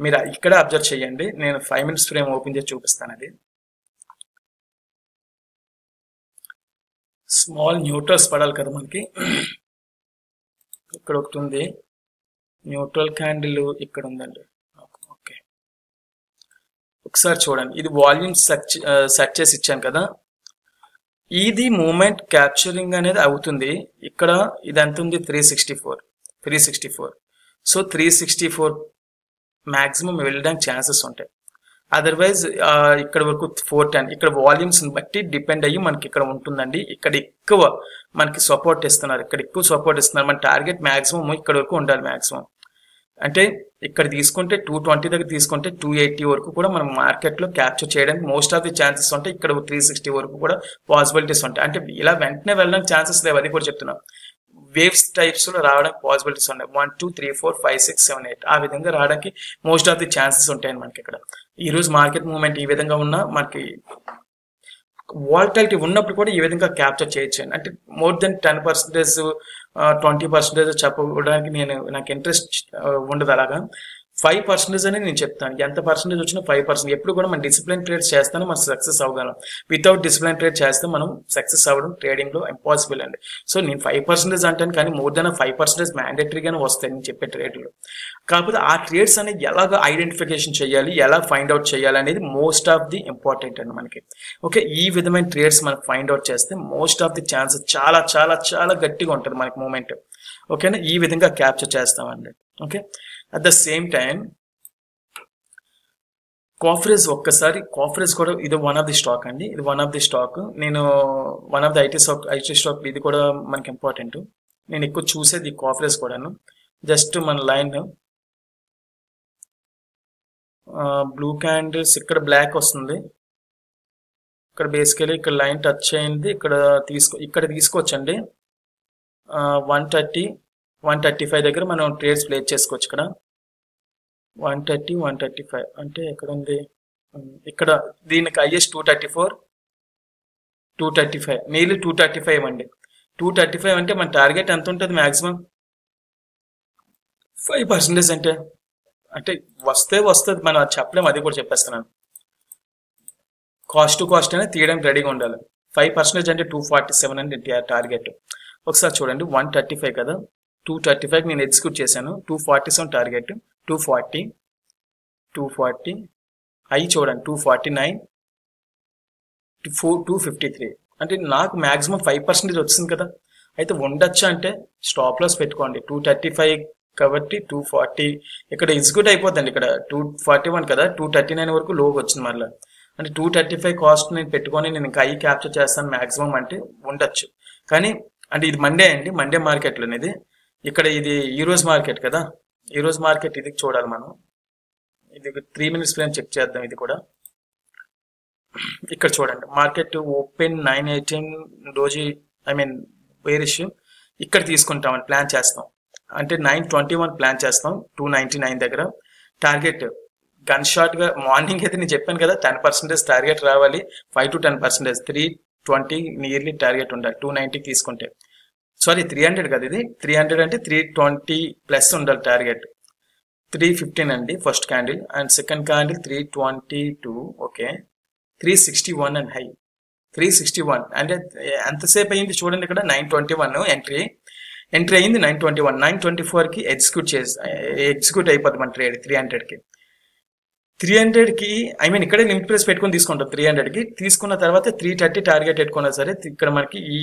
S1: మీరు ఇక్కడ అబ్జర్వ్ చేయండి. నేను 5 minutes ఫ్రేమ్ ఓపెన్ చేసి చూపిస్తాను. అది స్మాల్ న్యూట్రల్స్ పడాలి కదా మనకి. ఇక్కడ ఒకటి ఉంది న్యూట్రల్ క్యాండిల్, ఇక్కడ ఉందండి. ఓకే, ఒకసారి చూడండి. ఇది వాల్యూమ్ సెట్ చేసి ఇచ్చాను కదా, ఇది మూమెంట్ క్యాప్చరింగ్ అనేది అవుతుంది. ఇక్కడ ఇది ఎంత ఉంది? 364. సో 364 మాక్సిమం వెళ్ళడానికి ఛాన్సెస్ ఉంటాయి. అదర్వైజ్ ఇక్కడ వరకు 410. ఇక్కడ వాల్యూమ్స్ బట్టి డిపెండ్ అయ్యి మనకి ఇక్కడ ఉంటుందండి. ఇక్కడ ఎక్కువ మనకి సపోర్ట్ ఇస్తున్నారు, ఇక్కడ ఎక్కువ సపోర్ట్ ఇస్తున్నారు. మన టార్గెట్ మాక్సిమం ఇక్కడ వరకు ఉండాలి మాక్సిమం. అంటే ఇక్కడ తీసుకుంటే 220 దగ్గర తీసుకుంటే 280 వరకు కూడా మనం మార్కెట్ లో క్యాప్చర్ చేయడానికి మోస్ట్ ఆఫ్ ది ఛాన్సెస్ ఉంటాయి. ఇక్కడ 360 వరకు కూడా పాసిబిలిటీస్ ఉంటాయి. అంటే ఇలా వెంటనే వెళ్ళడానికి ఛాన్సెస్ లేవు, అది కూడా చెప్తున్నాం. వేవ్స్ టైప్స్ లో రావడానికి పాసిబిలిటీస్ ఉన్నాయి. 1 2 3 4 5 6 7 8 ఆ విధంగా రావడానికి మోస్ట్ ఆఫ్ ది ఛాన్సెస్ ఉంటాయి మనకి. ఇక్కడ ఈ రోజు మార్కెట్ మూవ్మెంట్ ఈ విధంగా ఉన్నా మనకి వాల్టాలిటీ ఉన్నప్పుడు కూడా ఈ విధంగా క్యాప్చర్ చేయొచ్చు. అంటే మోర్ దెన్ 10% 20% చెప్పడానికి నాకు ఇంట్రెస్ట్ ఉండదు. అలాగా 5% అనేది నేను చెప్తాను. ఎంత పర్సెంటేజ్ వచ్చినా 5%. ఎప్పుడు కూడా మనం డిసిప్లిన్ ట్రేడ్ చేస్తాను మనం సక్సెస్ అవ్వగలం. వితౌట్ డిసిప్లిన్ ట్రేడ్ చేస్తే మనం సక్సెస్ అవ్వడం ట్రేడింగ్ లో ఇంపాసిబుల్ అండి. సో నేను 5% అంటాను, కానీ మోర్ దెన్ 5% మ్యాండేటరీగానే వస్తాయి నేను చెప్పే ట్రేడ్లు. కాకపోతే ఆ ట్రేడ్స్ అనేది ఎలాగ ఐడెంటిఫికేషన్ చేయాలి, ఎలా ఫైండ్ అవుట్ చేయాలి అనేది మోస్ట్ ఆఫ్ ది ఇంపార్టెంట్ అండి మనకి. ఓకే, ఈ విధమైన ట్రేడ్స్ మనం ఫైండ్ అవుట్ చేస్తే మోస్ట్ ఆఫ్ ది ఛాన్సెస్ చాలా చాలా చాలా గట్టిగా ఉంటుంది మనకి మూమెంట్. ఓకేనా, ఈ విధంగా క్యాప్చర్ చేస్తామండి. Okay, at the same time కాఫ్రేజ్, ఒక్కసారి కాఫ్రేజ్ కూడా ఇది వన్ ఆఫ్ ది స్టాక్ అండి. ఇది వన్ ఆఫ్ ది స్టాక్. నేను one of the IT stock ఇది కూడా మనకి ఇంపార్టెంట్. నేను ఎక్కువ చూసేది ఈ కాఫ్రేజ్ కూడాను. జస్ట్ మన లైన్ బ్లూ క్యాండిల్స్, ఇక్కడ బ్లాక్ వస్తుంది, ఇక్కడ బేసికలీ ఇక్కడ లైన్ టచ్ అయింది, ఇక్కడ తీసుకోవచ్చండి. 130 135 దగ్గర మనం ట్రేడ్స్ ప్లేస్ చేసుకోవచ్చు. ఇక్కడ 130 135 అంటే ఎక్కడ ఉంది, ఇక్కడ దీనికి హైయెస్ట్ 235 నీళ్ళు 235 అండి. 235 అంటే మన టార్గెట్ ఎంత ఉంటుంది మ్యాక్సిమం 5% అంటే వస్తే వస్తుంది, మనం అది చెప్పలేము, అది కూడా చెప్పేస్తున్నాను. కాస్ట్ టు కాస్ట్ అనేది తీయడానికి రెడీగా ఉండాలి. 5% అంటే 247 అండి టార్గెట్. ఒకసారి చూడండి 135 కదా, 235 నేను ఎగ్జిక్యూట్ చేశాను. 247 టార్గెట్, 240 అవి చూడండి 249 253 అంటే నాకు మ్యాక్సిమం 5% వచ్చింది కదా. అయితే ఉండొచ్చా అంటే స్టాప్ లాస్ పెట్టుకోండి. 235 కాబట్టి 240 ఇక్కడ ఎగ్జిక్యూట్ అయిపోద్దండి. ఇక్కడ 241 కదా, 239 వరకు లోకి వచ్చింది మళ్ళీ. అంటే 235 కాస్ట్ నేను పెట్టుకొని నేను ఇంకా ఐ క్యాప్చర్ చేస్తాను మ్యాక్సిమం అంటే ఉండొచ్చు. కానీ అంటే ఇది మండే అండి, మండే మార్కెట్లో అనేది. ఇక్కడ ఇది ఈరోజు మార్కెట్ కదా, ఈరోజు మార్కెట్ ఇది చూడాలి మనం. ఇది 3 minutes ఫ్రేమ్ చెక్ చేద్దాం. ఇది కూడా ఇక్కడ చూడండి మార్కెట్ ఓపెన్ 918 రోజు వేరిష్ ఇక్కడ తీసుకుంటామని ప్లాన్ చేస్తాం. అంటే 921 ప్లాన్ చేస్తాం 299 దగ్గర. టార్గెట్ గన్ షాట్ గా మార్నింగ్ అయితే నేను చెప్పాను కదా 10% టార్గెట్ రావాలి, 5 to 10%, 320 నియర్లీ టార్గెట్ ఉండాలి 290 తీసుకుంటే. సారీ 300 కదా, ఇది 300 అంటే 320 ప్లస్ ఉండాలి టార్గెట్. 315 అండి first candle, and second candle 322, okay 361 and high 361 అంటే ఎంతసేపు అయింది చూడండి. ఇక్కడ 921 ఎంట్రీ అయింది, 921 924కి ఎగ్జిక్యూట్ అయిపోద్ది మన ట్రేడ్ 300కి. ఇక్కడే లిమిట్ ప్రైస్ పెట్టుకొని తీసుకుంటాం. 300కి తీసుకున్న తర్వాత 330 టార్గెట్ పెట్టుకున్నా సరే ఇక్కడ మనకి ఈ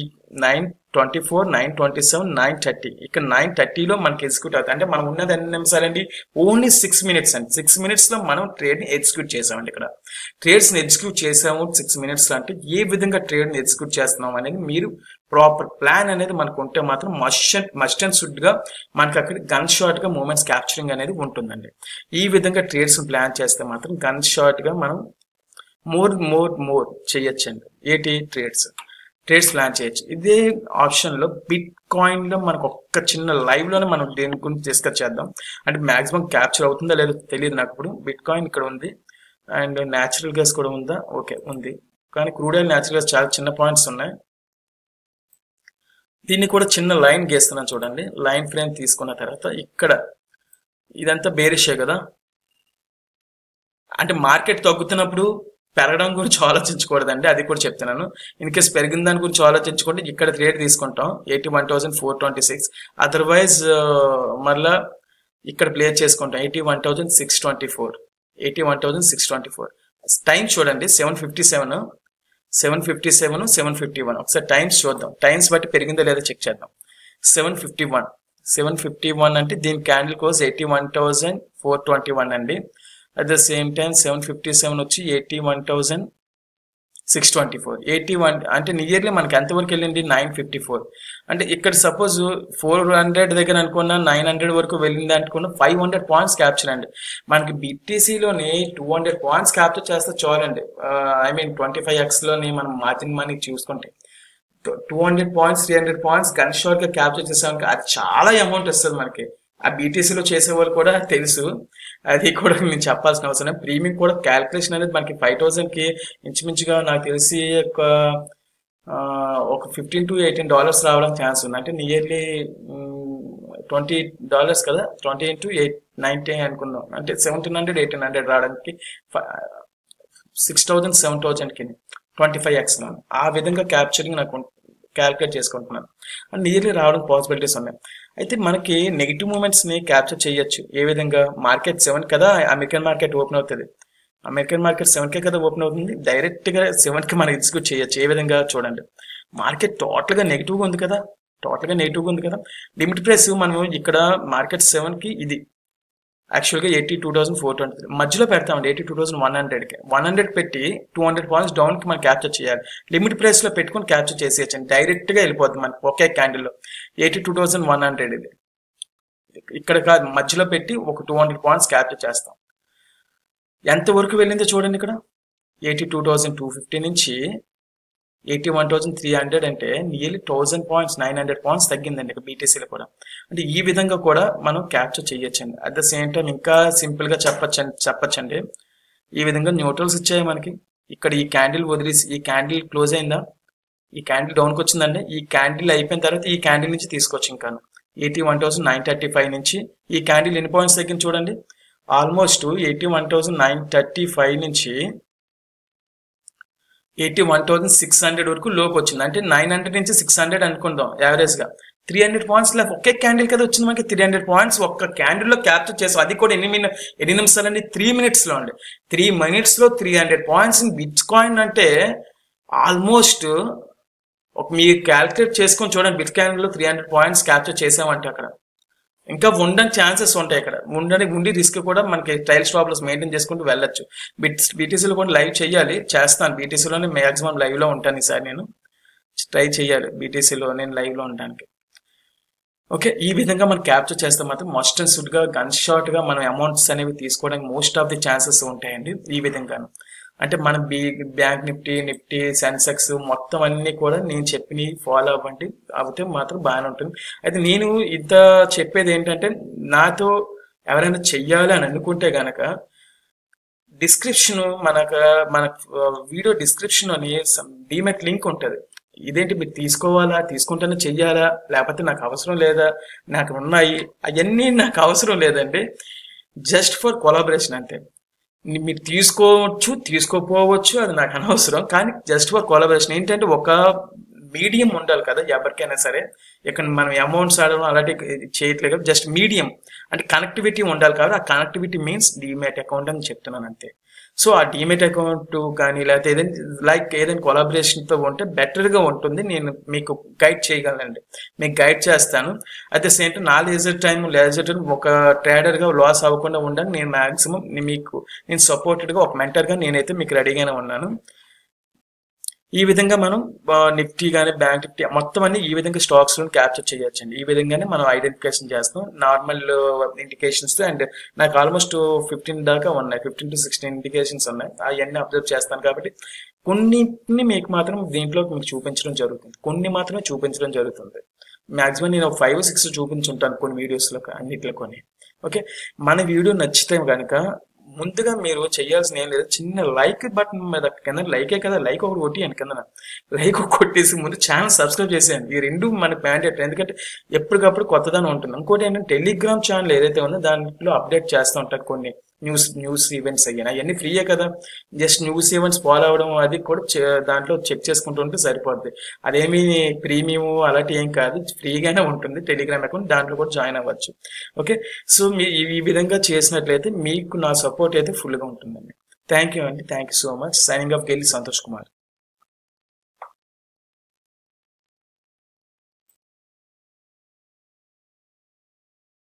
S1: 924 927 930 ఇక్కడ 930లో మనకి ఎగ్జిక్యూట్ అవుతుంది. అంటే మనం ఉన్నది ఎన్ని నిమిషాలండి, ఓన్లీ 6 minutes అండి. 6 minutes లో మనం ట్రేడ్ని ఎగ్జిక్యూట్ చేసామండి. ఇక్కడ ట్రేడ్స్ని ఎగ్జిక్యూట్ చేసాము 6 minutes లో. అంటే ఏ విధంగా ట్రేడ్ని ఎగ్జిక్యూట్ చేస్తున్నాం అనేది మీరు ప్రాపర్ ప్లాన్ అనేది మనకు ఉంటే మాత్రం మస్ట్ అండ్ షుడ్ గా మనకి అక్కడ గన్ షాట్ గా మూమెంట్స్ క్యాప్చరింగ్ అనేది ఉంటుందండి. ఈ విధంగా ట్రేడ్స్ ప్లాన్ చేస్తే మాత్రం గన్ షాట్ గా మనం మోర్ చేయొచ్చండి. ఏటి ట్రేడ్స్ ప్లాన్ చేయొచ్చు. ఇదే ఆప్షన్ లో బిట్ కాయిన్ లో మనకు ఒక్క చిన్న లైవ్ లోనే మనం దేని గురించి డిస్కస్ చేద్దాం. అంటే మాక్సిమం క్యాప్చర్ అవుతుందా లేదో తెలియదు నాకు. ఇప్పుడు బిట్ కాయిన్ ఇక్కడ ఉంది, అండ్ న్యాచురల్ గ్యాస్ కూడా ఉందా, ఓకే ఉంది. కానీ క్రూడ్ ఆయిల్ న్యాచురల్ గ్యాస్ చాలా చిన్న పాయింట్స్ ఉన్నాయి. దీన్ని కూడా చిన్న లైన్ గీస్తున్నాను చూడండి. లైన్ ఫ్రేమ్ తీసుకున్న తర్వాత ఇక్కడ ఇదంతా బేరిషే కదా. అంటే మార్కెట్ తగ్గుతున్నప్పుడు పెరగడం గురించి ఆలోచించకూడదండి, అది కూడా చెప్తున్నాను. ఇన్ కేస్ పెరిగిన దాని గురించి ఆలోచించుకోండి. ఇక్కడ ట్రేడ్ తీసుకుంటాం 81,426. అదర్వైజ్ మళ్ళా ఇక్కడ ప్లే చేసుకుంటాం 81,624. టైం చూడండి 7:57 7:51. ఒకసారి టైమ్స్ చూద్దాం, టైమ్స్ బట్టి పెరిగిందో లేదో చెక్ చేద్దాం. 7:51 అంటే దీని క్యాండిల్ కోస్ 81,421 అండి. అట్ ద సేమ్ టైం 7:57 వచ్చి 81,624. 81 అంటే నియర్లీ మనకి ఎంతవరకు వెళ్ళింది 954. అంటే ఇక్కడ సపోజ్ 400 దగ్గర అనుకున్నా 900 వరకు వెళ్ళింది అనుకున్నా 500 పాయింట్స్ క్యాప్చర్ అండి. మనకి BTCలోని 200 పాయింట్స్ క్యాప్చర్ చేస్తే చాలండి. 25x లోని మనం మార్జిన్ మనీ చూసుకుంటే 200 పాయింట్స్ 300 పాయింట్స్ గన్ షాట్ గా క్యాప్చర్ చేసామని అది చాలా అమౌంట్ వస్తుంది మనకి. ఆ BTCలో చేసే వాళ్ళు కూడా తెలుసు, అది కూడా నేను చెప్పాల్సిన అవసరం. ప్రీమియం కూడా క్యాల్కులేషన్ అనేది మనకి 5,000కి ఇంచుమించుగా నాకు తెలిసి ఒక $15 to $18 రావడం ఛాన్స్ ఉంది. అంటే నియర్లీ $20 కదా, 20 into 8 90 అనుకుందాం. అంటే 1,700 1,800 రావడానికి 6,000 7,000కి 25x ఆ విధంగా క్యాప్చరింగ్ నాకు క్యాల్కులేట్ చేసుకుంటున్నాను. అండ్ నియర్లీ రావడం పాసిబిలిటీస్ ఉన్నాయి. అయితే మనకి నెగిటివ్ మూమెంట్స్ ని క్యాప్చర్ చేయొచ్చు. ఏ విధంగా, మార్కెట్ 7 కదా, అమెరికన్ మార్కెట్ ఓపెన్ అవుతుంది. అమెరికన్ మార్కెట్ 7K కదా ఓపెన్ అవుతుంది. డైరెక్ట్ గా 7కి మనం ఎగ్జిక్యూట్ చేయొచ్చు. ఏ విధంగా చూడండి, మార్కెట్ టోటల్ గా నెగిటివ్ గా ఉంది కదా, లిమిట్ ప్రైస్ మనం ఇక్కడ మార్కెట్ 7కి ఇది యాక్చువల్గా 82,423 మధ్యలో పెడతామండి. 82,100కి 100 పెట్టి 200 పాయింట్స్ డౌన్ కి మనం క్యాప్చర్ చేయాలి. లిమిట్ ప్రైస్ లో పెట్టుకుని క్యాప్చర్ చేసేయచ్చండి. డైరెక్ట్ గా వెళ్ళిపోతుంది మనకి ఒకే క్యాండిల్ లో 82,100. ఇది ఇక్కడ కాదు, మధ్యలో పెట్టి ఒక 200 పాయింట్స్ క్యాప్చర్ చేస్తాం. ఎంత వరకు వెళ్ళిందో చూడండి. ఇక్కడ 82,250 నుంచి 81,300 అంటే నియర్లీ 1000 పాయింట్స్ 900 పాయింట్స్ తగ్గిందండి ఇక్కడ బీటీసీలో కూడా. అంటే ఈ విధంగా కూడా మనం క్యాప్చర్ చేయొచ్చండి. అట్ ద సేమ్ టైం ఇంకా సింపుల్గా చెప్పచ్చండి. ఈ విధంగా న్యూట్రల్స్ ఇచ్చాయి మనకి. ఇక్కడ ఈ క్యాండిల్ వదిలేసి ఈ క్యాండిల్ క్లోజ్ అయిందా, ఈ క్యాండిల్ డౌన్కి వచ్చిందండి. ఈ క్యాండిల్ అయిపోయిన తర్వాత ఈ క్యాండిల్ నుంచి తీసుకోవచ్చు. ఇంకా 81,935 నుంచి ఈ క్యాండిల్ ఎన్ని పాయింట్స్ తగ్గింది చూడండి. ఆల్మోస్ట్ 81,935 నుంచి 81,600 వరకు లోకి వచ్చింది. అంటే 900 నుంచి 600 అనుకుందాం యావరేజ్ గా. 300 పాయింట్స్ ఒకే క్యాండిల్ కదా వచ్చింది మనకి. 300 పాయింట్స్ ఒక్క క్యాండిల్ లో క్యాప్చర్ చేసాం. అది కూడా ఎన్ని నిమిషాలు అండి? 3 minutes లో అండి. 3 minutes లో 300 పాయింట్స్ బిట్ కాయిన్ అంటే ఆల్మోస్ట్ మీరు క్యాల్కులేట్ చేసుకొని చూడండి. బిట్ కాయిన్ లో 300 పాయింట్స్ క్యాప్చర్ చేసామంటే అక్కడ ఇంకా ఉండడానికి ఛాన్సెస్ ఉంటాయి. ఇక్కడ ఉండి రిస్క్ కూడా మనకి ట్రయల్ స్టాప్ లాస్ మెయింటైన్ చేసుకుంటూ వెళ్ళొచ్చు. బీటీసీలో కూడా లైవ్ చేయాలి, చేస్తాను. బీటీసీలోనే మ్యాక్సిమం లైవ్ లో ఉంటాను. ఈసారి నేను ట్రై చేయాలి బీటీసీలో నేను లైవ్ లో ఉండడానికి. ఓకే, ఈ విధంగా మనం క్యాప్చర్ చేస్తే మాత్రం మస్ట్ అండ్ షుడ్ గా గన్ షాట్ గా మనం అమౌంట్స్ అనేవి తీసుకోవడానికి మోస్ట్ ఆఫ్ ది ఛాన్సెస్ ఉంటాయండి. ఈ విధంగాను అంటే మనం బ్యాంక్ నిఫ్టీ సెన్సెక్స్ మొత్తం అన్ని కూడా నేను చెప్పినవి ఫాలో అవ్వండి. అవుతే మాత్రం బాగానే ఉంటుంది. అయితే నేను ఇంత చెప్పేది ఏంటంటే, నాతో ఎవరైనా చెయ్యాలి అని అనుకుంటే గనక డిస్క్రిప్షన్ మన వీడియో డిస్క్రిప్షన్ అని డీమెట్ లింక్ ఉంటుంది. ఇదేంటి మీరు తీసుకోవాలా, తీసుకుంటేనే చెయ్యాలా, లేకపోతే నాకు అవసరం లేదా, నాకు ఉన్నాయి అవన్నీ నాకు అవసరం లేదండి. జస్ట్ ఫర్ కొలాబరేషన్ అంతే. మీరు తీసుకోవచ్చు, తీసుకోపోవచ్చు, అది నాకు అనవసరం. కానీ జస్ట్ ఫర్ కొలాబరేషన్ ఏంటంటే ఒక మీడియం ఉండాలి కదా ఎవరికైనా సరే. ఇక్కడ మనం అమౌంట్స్ ఆడడం అలాంటి చేయట్లేదు కదా, జస్ట్ మీడియం అంటే కనెక్టివిటీ ఉండాలి కాబట్టి ఆ కనెక్టివిటీ మీన్స్ డీమ్యాట్ అకౌంట్ అని చెప్తున్నాను అంతే. సో ఆ డీమ్యాట్ అకౌంట్ కానీ లేకపోతే ఏదైనా కొలాబరేషన్తో ఉంటే బెటర్గా ఉంటుంది. నేను మీకు గైడ్ చేయగలనండి, మీకు గైడ్ చేస్తాను. అట్ ద సేమ్ టైం నా లేజర్ టైం ఒక ట్రేడర్గా లాస్ అవ్వకుండా ఉండడానికి నేను మ్యాక్సిమం నేను సపోర్టెడ్గా ఒక మెంటర్గా నేనైతే మీకు రెడీగానే ఉన్నాను. ఈ విధంగా మనం నిఫ్టీ కానీ బ్యాంక్ నిఫ్టీ మొత్తం అన్ని ఈ విధంగా స్టాక్స్ లో క్యాప్చర్ చేయొచ్చండి. ఈ విధంగానే మనం ఐడెంటిఫికేషన్ చేస్తాం నార్మల్ ఇండికేషన్స్. అండ్ నాకు ఆల్మోస్ట్ 15 దాకా ఉన్నాయి, 15 to 16 ఇండికేషన్స్ ఉన్నాయి. అవన్నీ అబ్జర్వ్ చేస్తాను కాబట్టి కొన్నిటిని మీకు మాత్రం దీంట్లో మీకు చూపించడం జరుగుతుంది, కొన్ని మాత్రమే చూపించడం జరుగుతుంది. మాక్సిమం నేను 5 or 6 చూపించుంటాను కొన్ని వీడియోస్లో, అన్నిట్లో కొన్ని. ఓకే, మన వీడియో నచ్చితే కనుక ముందుగా మీరు చేయాల్సిన ఏం లేదు, చిన్న లైక్ బటన్ మీద కింద లైకే కదా, లైక్ ఒకటి కొట్టియండి కింద, లైక్ కొట్టేసి ముందు ఛానల్ సబ్స్క్రైబ్ చేసేయండి. ఈ రెండు మనకి మ్యాండేట్, ఎందుకంటే ఎప్పటికప్పుడు కొత్తదాని ఉంటుంది. ఇంకోటి ఏంటంటే టెలిగ్రామ్ ఛానల్ ఏదైతే ఉందో దాంట్లో అప్డేట్ చేస్తూ ఉంటారు కొన్ని న్యూస్ ఈవెంట్స్ అయ్యాయి, అవన్నీ ఫ్రీయే కదా. జస్ట్ న్యూస్ ఈవెంట్స్ ఫాలో అవ్వడం అది కూడా దాంట్లో చెక్ చేసుకుంటూ ఉంటే సరిపోద్ది. అదేమి ప్రీమియం అలాంటి ఏం కాదు, ఫ్రీగానే ఉంటుంది టెలిగ్రామ్ అకౌంట్, దాంట్లో కూడా జాయిన్ అవ్వచ్చు. ఓకే, సో ఈ విధంగా చేసినట్లయితే మీకు నా సపోర్ట్ అయితే ఫుల్గా ఉంటుందండి. థ్యాంక్ యూ అండి, thank you so much. Signing off గెలి సంతోష్ కుమార్.